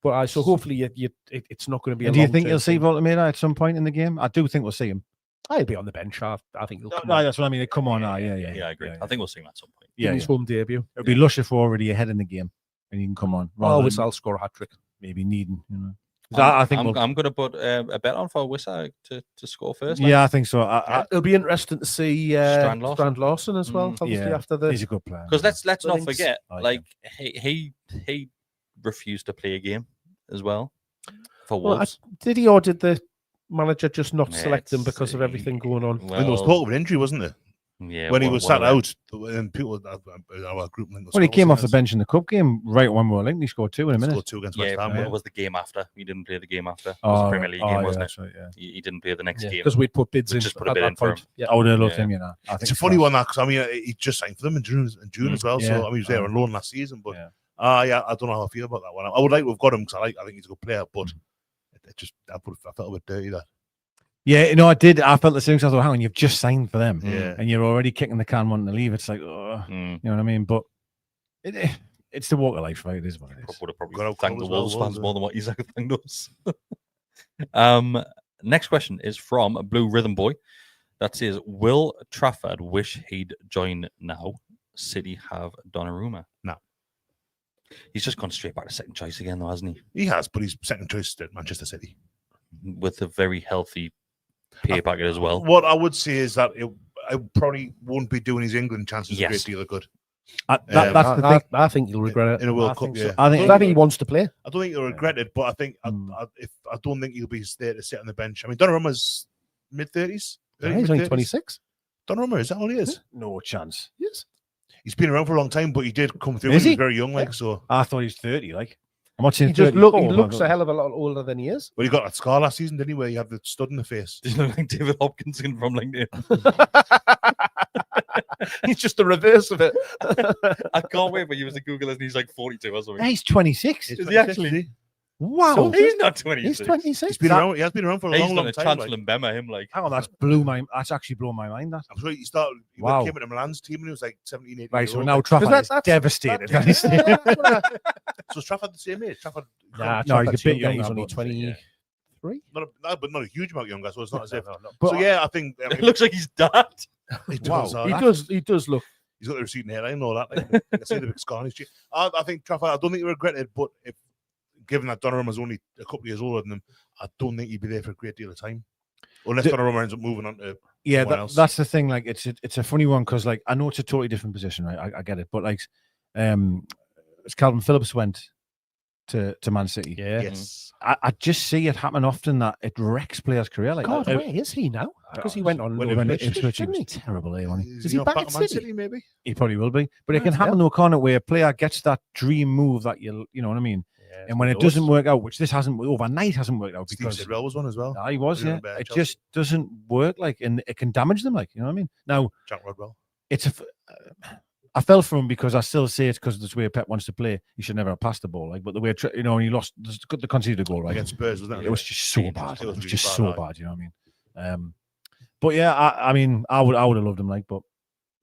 But so hopefully it's not going to be. And do you think you'll see Voltameda at some point in the game? I do think we'll see him. I'll be on the bench. I think he'll come No, on. that's what I mean. Come on, yeah. Yeah, I agree. I think we'll see him at some point. Yeah, in his home debut. It'll be lush if we're already ahead in the game. and he can come on. Oh, than Wissel score a hat trick. maybe needing. You know, I'm, I think I'm going to put a bet on for Wissa to score first. yeah, I think so. It'll be interesting to see Strand Strand Larson as well. Obviously, after the he's a good player. Because let's not Links. forget, I like like he refused to play a game as well for Well, Wolves. did he, or did the manager just not Yeah, select him it's- because of everything going on? I mean, there was talk of an injury, wasn't there? Yeah, When he one- was one sat of them. out, and people, our group link was Well, he came off the Scotland, bench in the cup game right when we were linked. He scored 2 in a minute. scored 2 against Yeah, West Ham. it Yeah. was the game after. He didn't play the game after. It was a Premier League game, wasn't it? That's right, yeah. He didn't play the next game. Because we'd put bids We in. just put a at bid that in for point. him. Yeah. I would have loved Yeah. him, you know. I think It's a funny one, that, because I mean, he just signed for them in June as well. Yeah. So I mean, he was there on loan last season, but I don't know how I feel about that one. I would like to have got him because I think he's a good player, but I felt a bit dirty that. Yeah, you know, I did. I felt the same. So I thought, hang on, you've just signed for them, Yeah. and you're already kicking the can wanting to leave. It's like, oh, you know what I mean? But it's the walk of life, right? It is what it is. Would have probably Got out thanked the as well, Wolves fans wasn't more than what Isak thanked us. Next question is from Blue Rhythm Boy. That says, will Trafford wish he'd join now? City have Donnarumma. No. He's just gone straight back to second choice again, though, hasn't he? He has, but he's second choice at Manchester City. With a very healthy pay packet as well. What I would say is that I probably won't be doing his England chances a great deal of good. That's the thing. I think you'll regret it In a World I Cup, think so. yeah. I think I think he wants to play. I don't think he'll regret it, but I think I don't think he'll be there to sit on the bench. I mean, Donnarumma's mid-30s. Yeah, he's only 26. Donnarumma, is that all he is? No chance. Yes. He's been around for a long time, but he did come through Is when he he? was very young, like so. I thought he was 30. Like, I'm watching. He just 30. he looks a hell of a lot older than he is. Well, he got that scar last season, didn't he? Where he had the stud in the face. Doesn't look like David Hopkinson from LinkedIn. He's just the reverse of it. I can't wait for you to Google it and he's like 42 or something. He's 26. He's Is he 26, actually? is he? Wow. So He's not 26. He's 26. He's been around. He has been around for a He's long, done long a time. Chancellor Like. and Bema, him like. Hang on, that's actually blown my mind. That. I'm sure he started. He Wow. came into Milan's team and he was like 17, 18 Right, years so old. now Trafford is that's- devastated. So is Trafford the same age? Trafford, Nah, No, he's a Trafford's bit younger, younger, He's only but- 23. but not a huge amount younger. So it's not as if. But So yeah, I think It looks like he's dead. he Wow. does. He does look. He's got the receding hairline and all that. Like, I can see the big scar on his cheek. I think Trafford. I don't think he regretted, but if given that Donnarumma's only a couple of years older than him, I don't think he'd be there for a great deal of time, unless Donnarumma ends up moving on to. Yeah, someone else. that's the thing. Like, it's a funny one because, like, I know it's a totally different position, right? I get it, but like, as Calvin Phillips went to Man City, Yeah. Yes. I just see it happen often that it wrecks players' career. Like, God, where is he now? Because he went on. When loan he at finished, Ipswich, he didn't was terrible, wasn't he? Is he not back back at at Man City? City? Maybe. He probably will be, but it can Yeah. happen though, can't it? Where a player gets that dream move that you know what I mean, and when it doesn't work out, which this hasn't overnight hasn't worked out Steve because Sidwell was one as well. he was, He yeah. was in It Chelsea. just doesn't work, like, and it can damage them, like, you know what I mean. Now Jack Rodwell. it's I fell for him because I still say it's because of the way Pep wants to play. He should never have passed the ball, like, but the way you know, and he lost the conceded goal, right? Against Spurs, wasn't it? It was just so bad. It It was was really just bad, so like. bad. You know what I mean? But yeah, I mean, I would have loved him, like, but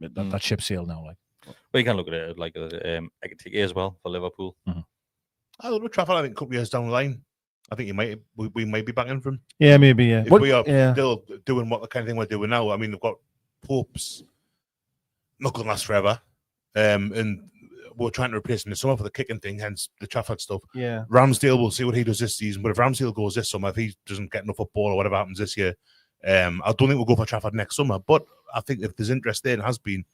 that ship sailed now, like. Well, you can look at it like Ekitike as well for Liverpool. I don't know, Trafford. I think a couple of years down the line, I think we might be backing from. Yeah, maybe. Yeah, If we are still doing what the kind of thing we're doing now. I mean, we've got Pope's not going to last forever, and we're trying to replace him this summer for the kicking thing. Hence the Trafford stuff. yeah. Ramsdale, we'll see what he does this season. But if Ramsdale goes this summer, if he doesn't get enough football or whatever happens this year, I don't think we'll go for Trafford next summer. But I think if there's interest there and has been,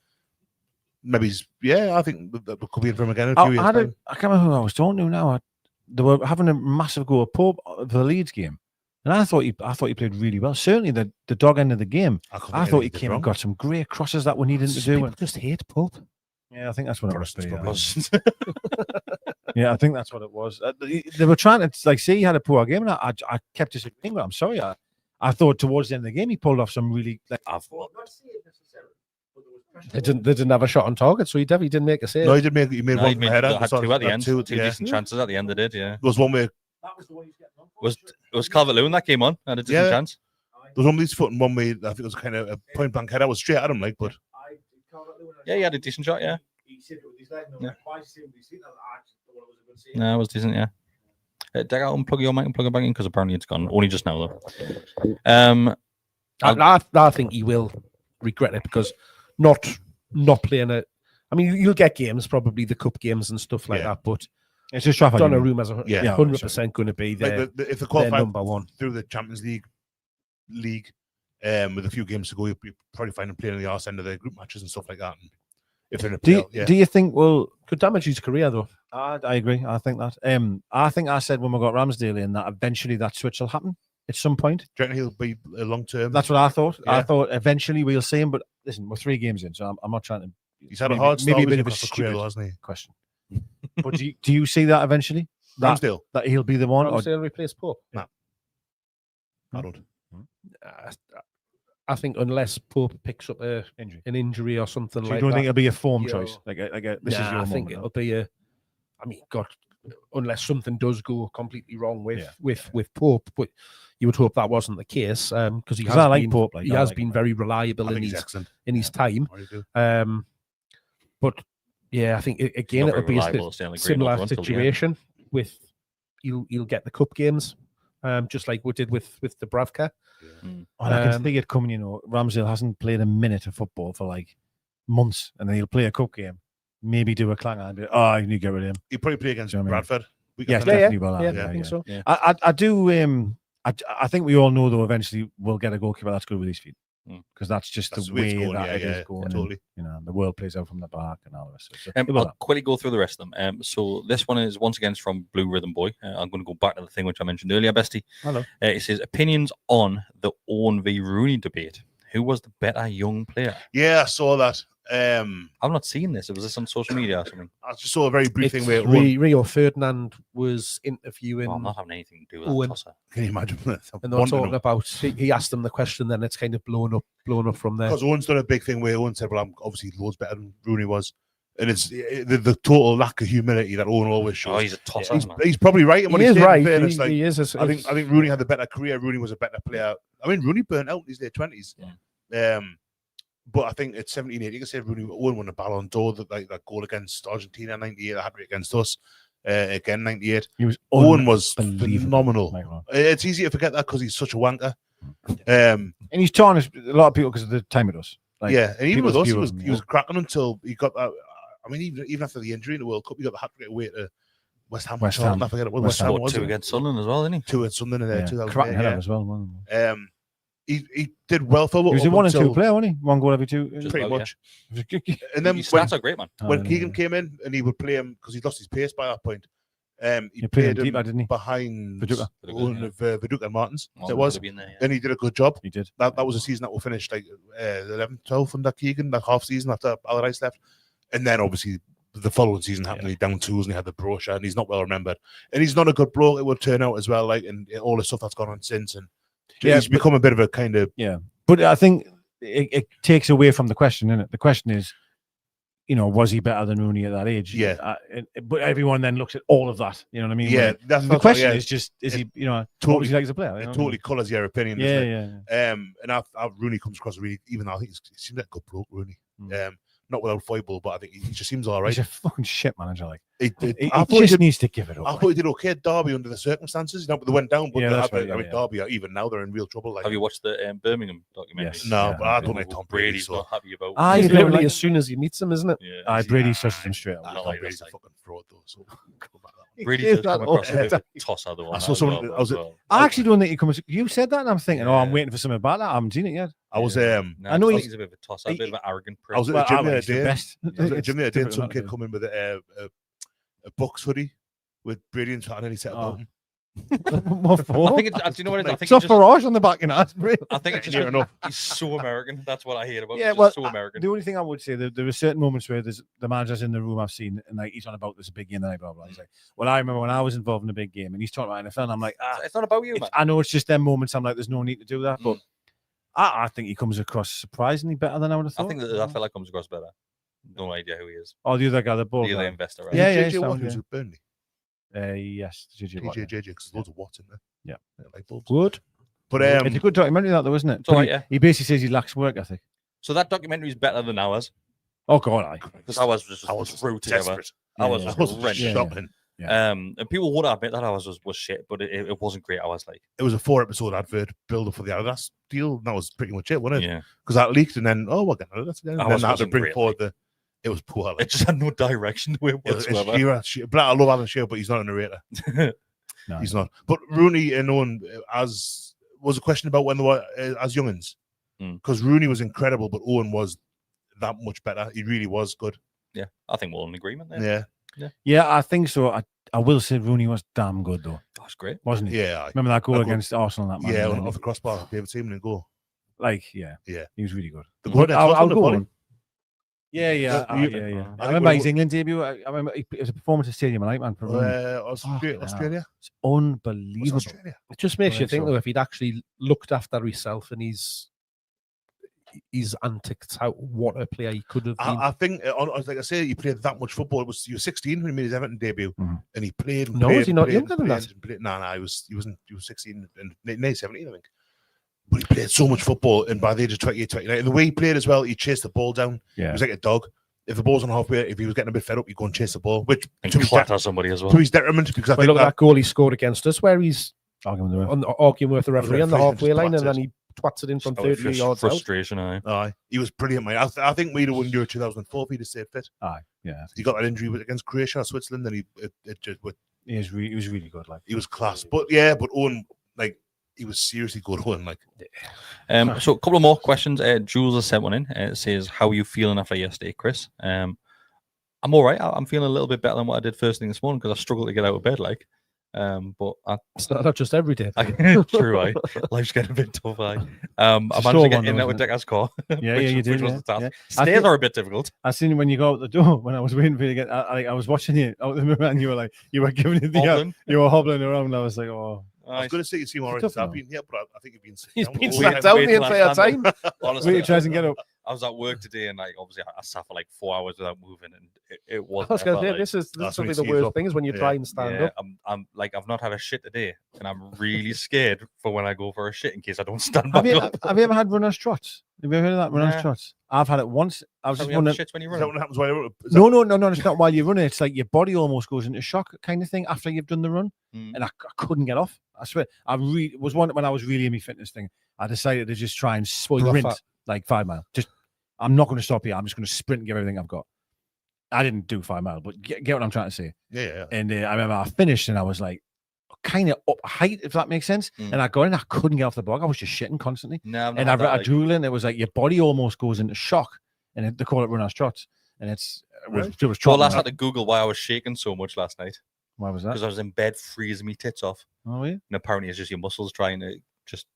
maybe I think that could be in for him again in a few years. I Time. can't remember who I was talking to now. They were having a massive go at Pope for the Leeds game, and I thought he played really well. Certainly the dog end of the game. I thought he came and got some great crosses that we needed to do. People just hate Pope. Yeah, I think that's what it was. Protestants, Yeah, I think that's what it was. They were trying to like say he had a poor game, and I kept disagreeing. But I'm sorry, I thought towards the end of the game he pulled off some really like. They didn't have a shot on target, so he definitely didn't make a save. No, he made No, one he from the header. had two at the end. Two yeah. decent chances at the end. They did, yeah. There was one where Was Calvert-Lewin that came on? Had a decent Yeah. chance. there was one with his foot and one where I think it was kind of a point blank header. Was straight at him, like, but Yeah, he had a decent shot, yeah. Yeah. No, it was decent, yeah. Dig out and plug your mic and plug it back in because apparently it's gone. Only just now, though. I think he will regret it because not playing I mean, you'll get games, probably the cup games and stuff like that, but it's just Trafford. Donnarumma's 100% 100% going to be their, if the their qualifying number one. through the Champions League, with a few games to go, you'll probably find him playing in the arse end of their group matches and stuff like that. And if they're in a playoff, do you think, well, could damage his career though? I agree. I think that. I think I said when we got Ramsdale in that eventually that switch will happen at some point. do you reckon he'll be a long term? That's what I thought. Yeah. I thought eventually we'll see him, but listen, we're 3 games in, so I'm not trying to. He's had a hard start. Maybe a bit with of a Newcastle career, stupid hasn't he? question. But do you see that eventually? Ramsdale. That he'll be the one? Or, Ramsdale replace Pope? No. I don't. I think unless Pope picks up an injury or something so like you don't that. think it'll be a form you choice? know, This is your I moment. think it'll be a. I mean, God, unless something does go completely wrong with Pope, but you would hope that wasn't the case because he has been Pope. he has been very reliable in his time. But yeah, I think again it'll be a similar situation with you'll get the cup games, just like we did with Dubravka. I can see it coming. You know, Ramsdale hasn't played a minute of football for like months, and then he'll play a cup game, maybe do a clanger, and be, you need to get rid of him. He'll probably play against Bradford. Yes, definitely will. I think so. Yeah. I do. I think we all know though. Eventually, we'll get a goalkeeper that's good with his feet, because that's just the way it is going. Totally. You know, the world plays out from the back and all the rest. So I'll quickly go through the rest of them. So this one is once again from Blue Rhythm Boy. I'm going to go back to the thing which I mentioned earlier, Bestie. Hello. It says opinions on the Owen v Rooney debate. Who was the better young player? Yeah, I saw that. I've not seen this. Was this on social media or something? I just saw a very brief thing where Rio Ferdinand was interviewing. I'm not having anything to do with Owen. that tosser. Can you imagine? And they're talking about. He asked them the question, then it's kind of blown up from there. Because Owen's done a big thing where Owen said, "Well, I'm obviously loads better than Rooney was," and it's the total lack of humility that Owen always shows. Oh, he's a tosser. He's probably right. And He is right. He is. I think Rooney had the better career. Rooney was a better player. I mean, Rooney burnt out in his late 20s. But I think at 17, 18, you can say Owen won a Ballon d'Or, that goal against Argentina in 98, a hat-trick against us, again 98. Owen was phenomenal. It's easy to forget that because he's such a wanker. And he's tarnished a lot of people because of the time with us. Like, and even with us, he was cracking until he got that. I mean, even after the injury in the World Cup, he got the hat-trick away to West Ham. I forget it was West Ham. 2 against Sunderland as well, didn't he? 2 against Sunderland in there. 2008. Cracking head as well. He did well for. He was a 1 and 2 player, wasn't he? 1 goal every 2, pretty much. Yeah. And then stats are great, man. When Keegan came in and he would play him because he'd lost his pace by that point. He played him deeper, didn't he? Behind Viduka and Martins. It was, and he did a good job. He did. That was a season that will finish like 11th, 12th under Keegan, like half season after Allardyce left, and then obviously the following season happened. He down tools and he had the brochure, and he's not well remembered, and he's not a good bloke. It would turn out as well, like, and all the stuff that's gone on since, and he's become a bit of a kind of But I think it takes away from the question, isn't it? The question is, you know, was he better than Rooney at that age? Yeah. But everyone then looks at all of that. You know what I mean? Yeah. The question is just, is he, you know, totally like as a player? It totally colours your opinion. And Rooney comes across really, even though I think he seems like a good bloke, Rooney. Not without foible, but I think he just seems all right. He's a fucking shit manager. Like he just needs to give it up. I thought he did okay at Derby under the circumstances. You know, but they went down. But Derby, even now they're in real trouble. Like, have you watched the Birmingham documentary? Yes. No, but I don't think Tom Brady's not happy about. He's literally as soon as he meets him, isn't it? Yeah. Brady shuts him straight up. Brady's a fucking fraud though. So Brady does come across a bit of a tosser though. I saw someone. I actually don't think he comes. You said that, and I'm thinking, I'm waiting for something about that. I haven't seen it yet. I was. I know he's a bit of a tosser, a bit of an arrogant prick. I was at the gym the other day. I was at the gym the other day, and some kid come in with a Bucks hoodie with Brady and Tottenham, and he said about him. What for? I think do you know what it is? I think it's Farage on the back, you know. I think it's just he's so American. That's what I hear about. Yeah, well, so American. The only thing I would say, there are certain moments where there's the managers in the room I've seen, and like he's on about this a big game, and blah blah. He's like, well, I remember when I was involved in a big game, and he's talking about NFL, and I'm like, it's not about you, man. I know it's just them moments. I'm like, there's no need to do that, but I think he comes across surprisingly better than I would have thought. I think that fella comes across better. No idea who he is. Oh, the other guy, the ball, the other investor, right? Yeah, JJ Watt was with Burnley. Yes, JJ, because loads of Watts in there. Yeah, like bulbs. Good. But it's a good documentary, that though, isn't it? It's all right, yeah. He basically says he lacks work ethic. So that documentary is better than ours. Oh God, because ours was desperate. Ours was shopping. And people would admit that ours was shit, but it wasn't great. Ours it was a 4-episode advert build up for the Adidas deal. That was pretty much it, wasn't it? Yeah. Because that leaked, and then we're getting Adidas again. And then they had to bring forward the It was poor. Like. It just had no direction to it whatsoever. I love Alan Shearer, but he's not a narrator. No, He's not. But Rooney and Owen, was a question about when they were as youngins, because Rooney was incredible, but Owen was that much better. He really was good. Yeah, I think we're all in agreement there. Yeah, I think so. I will say Rooney was damn good though. That's great, wasn't he? Yeah. Remember that goal against Arsenal? That man. Yeah, off the crossbar, David Seaman and goal. Like, yeah, he was really good. The goal I'll go on. Yeah. I remember his England debut. I remember it was a performance at Stadium Night, man. Australia. It's unbelievable. Australia. It just makes you think though, if he'd actually looked after himself and his antics out, what a player he could have been. I think, like I say, he played that much football. He was 16 when he made his Everton debut, and he played. And no, played, is he not played, younger than that? No, he was 16 and maybe 17, I think. But he played so much football, and by the age of 28, 29, and the way he played as well, he chased the ball down. Yeah. He was like a dog. If the ball's on halfway, if he was getting a bit fed up, he'd go and chase the ball, which and clatter somebody as well. To his detriment, because I think look at that goal he scored against us, where he's arguing with the referee on the halfway line, and then he twats it in from 30 yards frustration, out. He was brilliant, mate. I think we'd have won Euro 2004 if he'd have stayed fit. Yeah. He got that injury against Croatia or Switzerland, and he was really good. Like, he was class. But Owen, like, he was seriously good one. Like, so a couple of more questions. Jules has sent one in. It says, "How are you feeling after yesterday, Chris?" I'm all right. I'm feeling a little bit better than what I did first thing this morning because I struggled to get out of bed. Like, but it's not just every day. True, life's getting a bit tough. I managed to get in with Decker's car. Yeah, you did. Was the task. Stairs are a bit difficult. I seen when you go out the door when I was waiting for you to get. I was watching you out the mirror, and you were giving it the you were hobbling around. And I was like, oh. I was going to say you seem all right. I've been here, but I think you've been. He's been sat down the entire time. Honestly, he tries and get up. I was at work today, and like obviously I sat for like 4 hours without moving, and it wasn't. I was going to say this is probably the worst thing is when you try and stand up. I'm like I've not had a shit today, and I'm really scared for when I go for a shit in case I don't stand back up. Have you ever had runner's trots? Have you ever heard of that runner's trots? I've had it once. I was just wondering. When you run? Is that what happens while you're running? No. It's not while you're running. It's like your body almost goes into shock kind of thing after you've done the run, and I couldn't get off. I swear, was one when I was really in my fitness thing. I decided to just try and sprint like 5 miles. I'm not going to stop here. I'm just going to sprint and give everything I've got. I didn't do 5 miles, but get what I'm trying to say. Yeah. And I remember I finished and I was like, kind of up height, if that makes sense. And I got in, I couldn't get off the block. I was just shitting constantly. No, and I drew in. It was like your body almost goes into shock, and they call it runner's trots. And it was well, I had to Google why I was shaking so much last night. Why was that? Because I was in bed freezing my tits off. Oh, yeah. And apparently it's just your muscles trying to just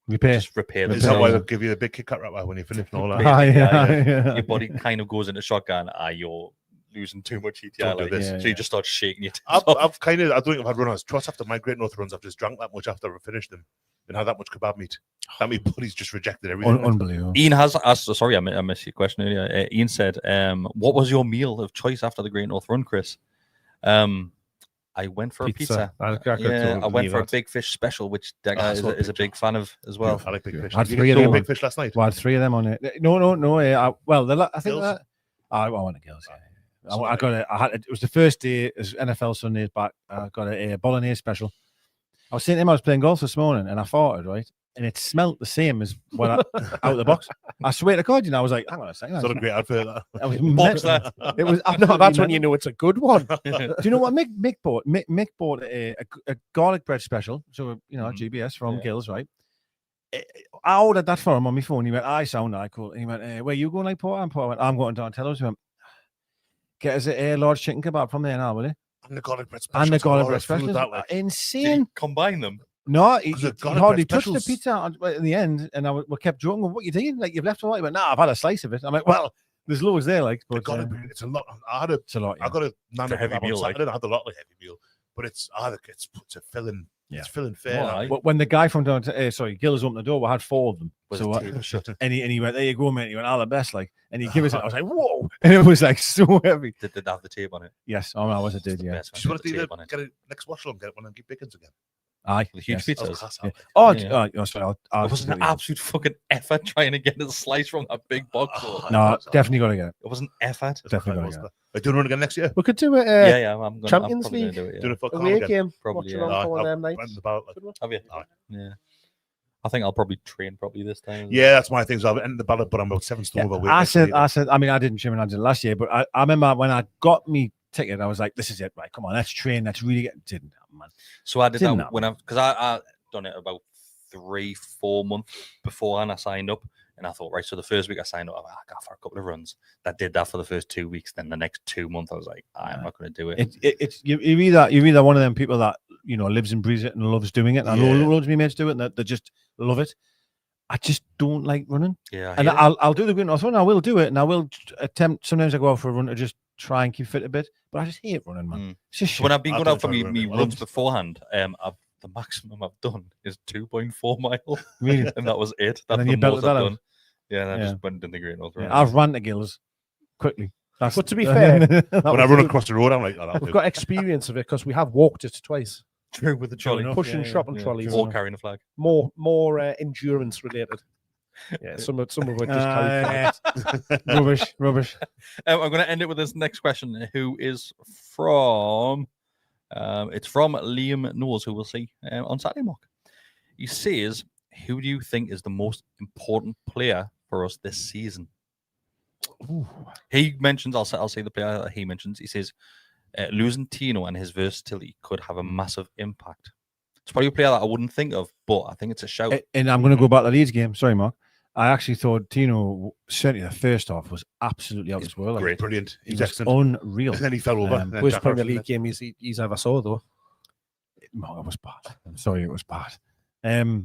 repair them. Is that why they'll give you a big kick out when you finish and all that? Yeah. Your body kind of goes into shock and you're losing too much heat. So you just start shaking your tits I don't think I've had runners trots after my Great North runs. I've just drank that much after I've finished them and had that much kebab meat. That my body's just rejected everything. Unbelievable. Ian has asked, sorry, I missed your question earlier. Ian said, what was your meal of choice after the Great North Run, Chris? I went for a pizza. I went for a big fish special, which is a big fan of as well. I like big fish. I had 3 of them. Big fish last night. Well, I had 3 of them on it. No. I think that I want the girls. I got it. It was the first day as NFL Sundays back. I got a bolognese special. I was saying to him, I was playing golf this morning, and I farted, right? And it smelled the same as when out of the box. I swear to God, I was like, hang on a second. It's not a great advert. It was. No, that's when you know it's a good one. Do you know what Mick bought? Mick bought a garlic bread special. So GBS from Gills, right? I ordered that for him on my phone. He went, "I sound like cool." And he went, "Where you going, like Porter?" And Porter went, "I'm going to Donatello's." He went, "Get us a large chicken kebab from there now, will you?" And the garlic bread special. Insane. Combine them. No, he hardly touched the pizza in the end, and we kept joking. What you doing? Like, you've left a lot. He went, "I've had a slice of it." I'm like, "Well, there's loads there." Like, but it's a lot. It's a lot. I got a heavy meal. I didn't have a lot of heavy meal, but it's a filling. Yeah. It's filling fair. When the guy from Gills opened the door, we had 4 of them. And he went, "There you go, mate." He went, "All the best," like, and he gave us it. I was like, "Whoa!" And it was like so heavy. Did they have the tape on it? Yes, I was. It did. Yeah. Just want to get it next wash and get it one and keep Bacons again. Aye, the huge pizzas. Sorry. It was an absolute fucking effort trying to get a slice from that big box. No, definitely got to get it. It was an effort. Definitely got to get it. Are you doing it again next year? We could do it. I'm Champions League. Do it for away game. Probably. Have you? Yeah. I think I'll probably train properly this time. Yeah, that's my thing. So I've entered the ballot, but I'm about 7 stone overweight. I said, I mean, I didn't trim and I did it last year, but I remember when I got me ticket, I was like, this is it, right? Come on, let's train. Let's really get. Didn't happen, man. So I did that when because I done it about 3-4 months beforehand I signed up, and I thought, right, so the first week I signed up, I got for a couple of runs. That did that for the first 2 weeks. Then the next 2 months, I was like, I'm not going to do it. It's you're either one of them people that lives and breathes it and loves doing it. I know loads of my mates do it, and they just love it. I just don't like running. Yeah, and I'll do the Green North Run. I will do it, and I will attempt. Sometimes I go out for a run to just try and keep fit a bit, but I just hate running, man. It's just when I've been going out for me runs beforehand, the maximum I've done is 2.4 miles. Really? And that was it. That's and then the you most belted that I've out. done. Yeah, and I just went in the Great North Run. Yeah, I've ran to gills quickly. But to be fair, when I run across the road, I'm like, oh, we've got experience of it because we have walked it twice. True, with the trolley. Pushing shopping trolleys. Or carrying a flag. More endurance related. Yeah, some of it just carried rubbish. I'm going to end it with this next question, who is from... it's from Liam Knowles, who we'll see on Saturday, Mark. He says, who do you think is the most important player for us this season? Ooh. He mentions, I'll say the player that he mentions. He says, losing Tino and his versatility could have a massive impact. It's probably a player that I wouldn't think of, but I think it's a shout. And I'm going to go back to the Leeds game. Sorry, Mark. I actually thought Tino, certainly the first half, was absolutely out of this world. Great, brilliant. He was unreal. And then he fell over. Worst Premier League game he's ever saw, though. No, it was bad. I'm sorry, it was bad.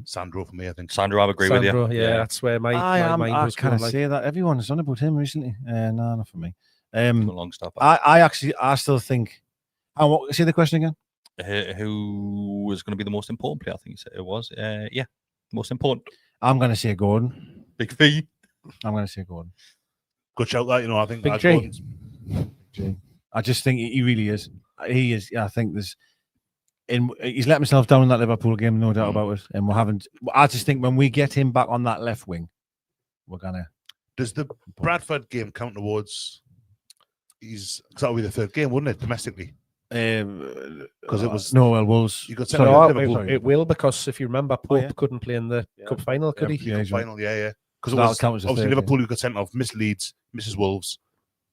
Sandro for me, I think. Sandro, I agree with you. Yeah, that's where my mind was. I kind of say that everyone's done about him recently. No, not for me. Long stop. I still think. Say the question again. Who was going to be the most important player? I think you said it was. Most important. I'm going to say Gordon. Big V. I'm going to say Gordon. Good shout, that. I think Big G. I just think he really is. He is. I think he's let himself down in that Liverpool game, no doubt about it. And I just think when we get him back on that left wing, we're gonna. Does the Bradford game count towards? That'll be the third game, wouldn't it, domestically? Because it was Wolves. You got Liverpool. It will, because if you remember, Pope couldn't play in the cup final, could he? Cup final, yeah. Because it was obviously Liverpool who got sent off, missed Leeds, misses Wolves,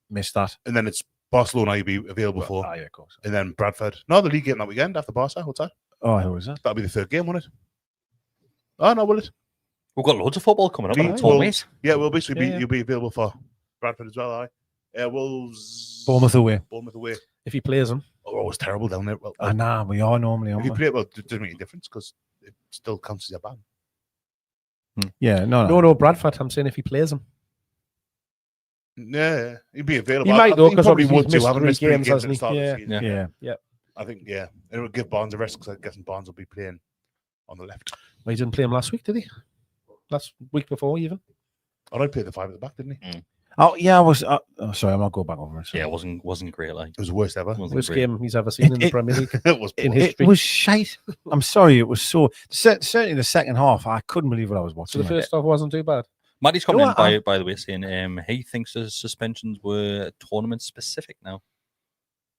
missed that, and then it's Barcelona you'll be available for. Yeah, of course. And then Bradford. No, the league game that weekend after Barca. What's that? Oh, who was that? That'll be the third game, won't it? Oh no, will it? We've got loads of football coming up. Yeah, we'll basically you'll be available for Bradford as well. Wolves. Bournemouth away. If he plays them. Oh, it was terrible down there. Well, nah, we are normally. If you play it, well, it doesn't make any difference because it still counts as a ban. Yeah, no, Bradford. I'm saying if he plays them. Yeah, he'd be available. He might though, because probably would too. Having missed 3 games at the hasn't start he? of the season. Yeah. I think and it would give Barnes a rest because I'm guessing Barnes will be playing on the left. Well, he didn't play him last week, did he? Last week before, even. Oh, I played the 5 at the back, didn't he? Oh yeah, I was. Sorry, I'm not going back over it. Yeah, it wasn't great. Like it was the worst ever. Worst game he's ever seen in the Premier League. It was in history. It was shite. I'm sorry, it was so. Certainly the second half, I couldn't believe what I was watching. So the first half wasn't too bad. Matty's coming in by the way, saying he thinks the suspensions were tournament specific now.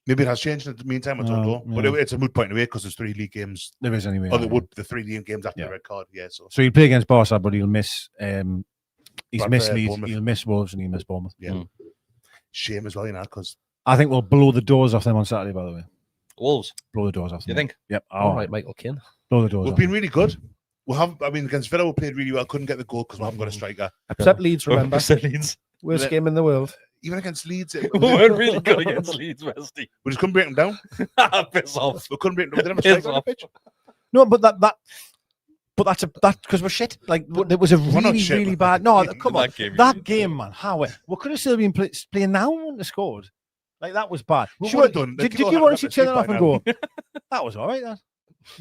Maybe it has changed in the meantime. I don't know, but it's a moot point away because there's 3 league games. There is anyway. Oh, there would the 3 league games after the red card. Yeah, so he'll play against Barca, but he'll miss. He's missed Leeds. Bournemouth. He'll miss Wolves and he'll miss Bournemouth. Yeah, shame as well, because I think we'll blow the doors off them on Saturday. By the way, Wolves blow the doors off them. You think? Yep. All right, Michael Keane. Blow the doors. We've been really good. Against Villa, we played really well. Couldn't get the goal because we haven't got a striker. Except Leeds, remember? Leeds. Worst game in the world. Even against Leeds, we weren't really good against Leeds, Westy. We just couldn't break them down. Piss off. We couldn't break them down. We didn't have a striker on the pitch. No, but that's because we're shit. Like it was a really bad. No, come on, that game, man. How we could have still been playing now and wouldn't have scored. Like that was bad. Did you want to turn it off and go? That was all right. Then.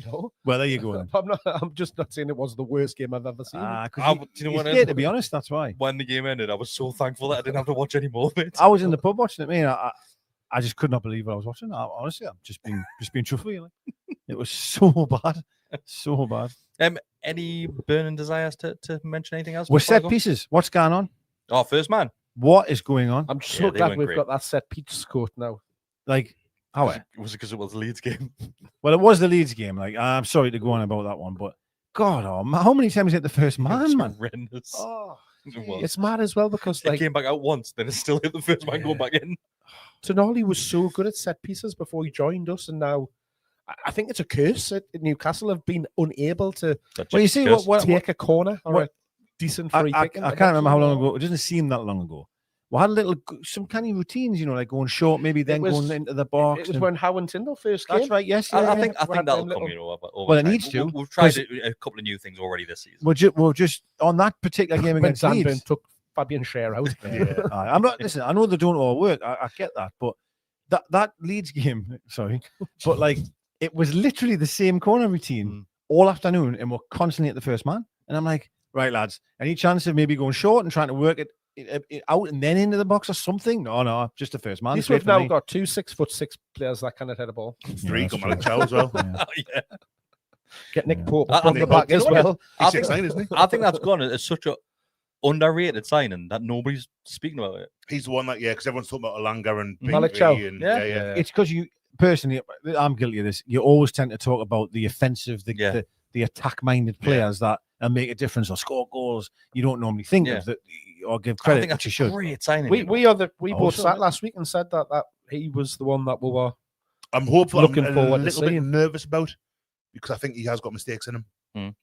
No. Well, there you go. Then. I'm just not saying it was the worst game I've ever seen. You know what? To be honest, that's why. When the game ended, I was so thankful that I didn't have to watch any more of it. I was in the pub watching it. Man, I just could not believe what I was watching. Honestly, I'm just being truthful. Like. It was so bad, so bad. Any burning desires to mention anything else? We're set pieces. What's going on? Oh, first man. What is going on? I'm so glad we've got that set piece court now. Like, how was it because it was the Leeds game? Well, it was the Leeds game. Like, I'm sorry to go on about that one, but God, how many times hit the first man, man? Horrendous. Oh, It was. it's mad as well because It like came back out once, then it still hit the first man going back in. Tonali was so good at set pieces before he joined us, and now I think it's a curse at Newcastle have been unable to Well, you see what take a corner or a decent free kick. I can't remember how long ago. It doesn't seem that long ago. We had some kind of routines, you know, like going short, maybe then going into the box. It was when Howe and Tyndall first came. That's right. Yes, I think We had that'll them come, little- you know, over Well, it time. needs to, We've tried 'cause- a couple of new things already this season. we're just on that particular game when against Sandburn Leeds. took Fabian Schär out. Yeah. I'm not. Listen, I know they don't all work. I get that, but that Leeds game, sorry, but like it was literally the same corner routine all afternoon, and we're constantly at the first man. And I'm like, right, lads, any chance of maybe going short and trying to work it out and then into the box or something? No, just the first man. At least we've now got 2 6'6" players that cannot head a ball. 3 come out of Chow as well. Oh, yeah. Get Nick Yeah. Pope I from the think- back you as know what well. He's think- 6'9", isn't he? I think that's gone as such a underrated signing that nobody's speaking about it. He's the one that, because everyone's talking about Alanga and Malik Bigby Chow. and Yeah. It's because you personally, I'm guilty of this. You always tend to talk about the offensive, the attack-minded players that make a difference or score goals you don't normally think of that or give I credit, think which that's you a should. great signing. We both Also, sat last week and said that he was the one that we were. I'm hopeful. Looking I'm forward a to little bit seeing. nervous about because I think he has got mistakes in him.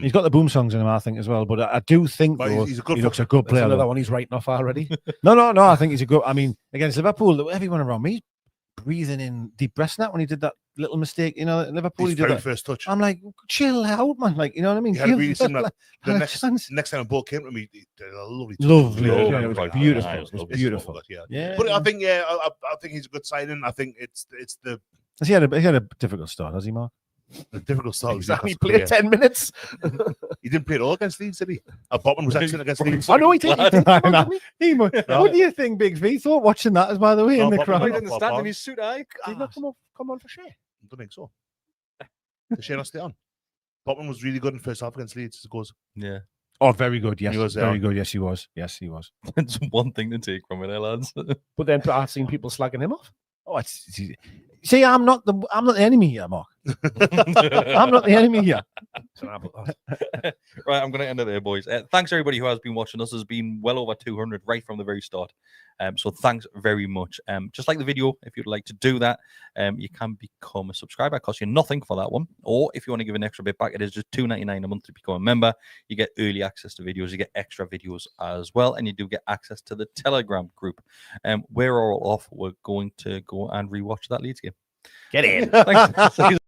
He's got the boom songs in him, I think, as well. But I do think But though, he's a good he looks a good There's player. another though. one he's writing off already. No. I think he's a good. I mean, against Liverpool, everyone around me breathing in deep breaths now when he did that little mistake. You know, at Liverpool, his he did very that. first touch. I'm like, chill out, man. Like, you know what I mean? He had a Give really that similar. lad The a next chance. time a ball came to me, he did a lovely, Lovely. touch. Yeah, it was Right, beautiful. right, It was lovely. beautiful. Yeah. But I think, I think he's a good signing. I think it's the Has he had a difficult start, has he, Mark? difficult start. Exactly. He Newcastle played career. 10 minutes. He didn't play at all against Leeds, did he? Botman was excellent against Leeds. I know he did. He did. I know. What do you think, Bigsby? Thought watching that, as by the way, No, in the but- crowd. but- Right in the stand in his suit, Did he not come on for Schär? I don't think so. The Shane not stay on. Botman was really good in first half against Leeds. It goes. Yeah. Oh, very good. Yes, He was, very yeah. good. Yes, he was. Yes, he was. It's one thing to take from it, lads. But then I've seen people slagging him off. Oh, it's easy. See, I'm not the enemy here, Mark. I'm not the enemy here. Right, I'm going to end it there, boys. Thanks, everybody who has been watching us. There's been well over 200 right from the very start. So thanks very much. Just like the video, if you'd like to do that, you can become a subscriber. It costs you nothing for that one. Or if you want to give an extra bit back, it is just $2.99 a month to become a member. You get early access to videos. You get extra videos as well. And you do get access to the Telegram group. We're all off. We're going to go and rewatch that Leeds game. Get in. Thanks.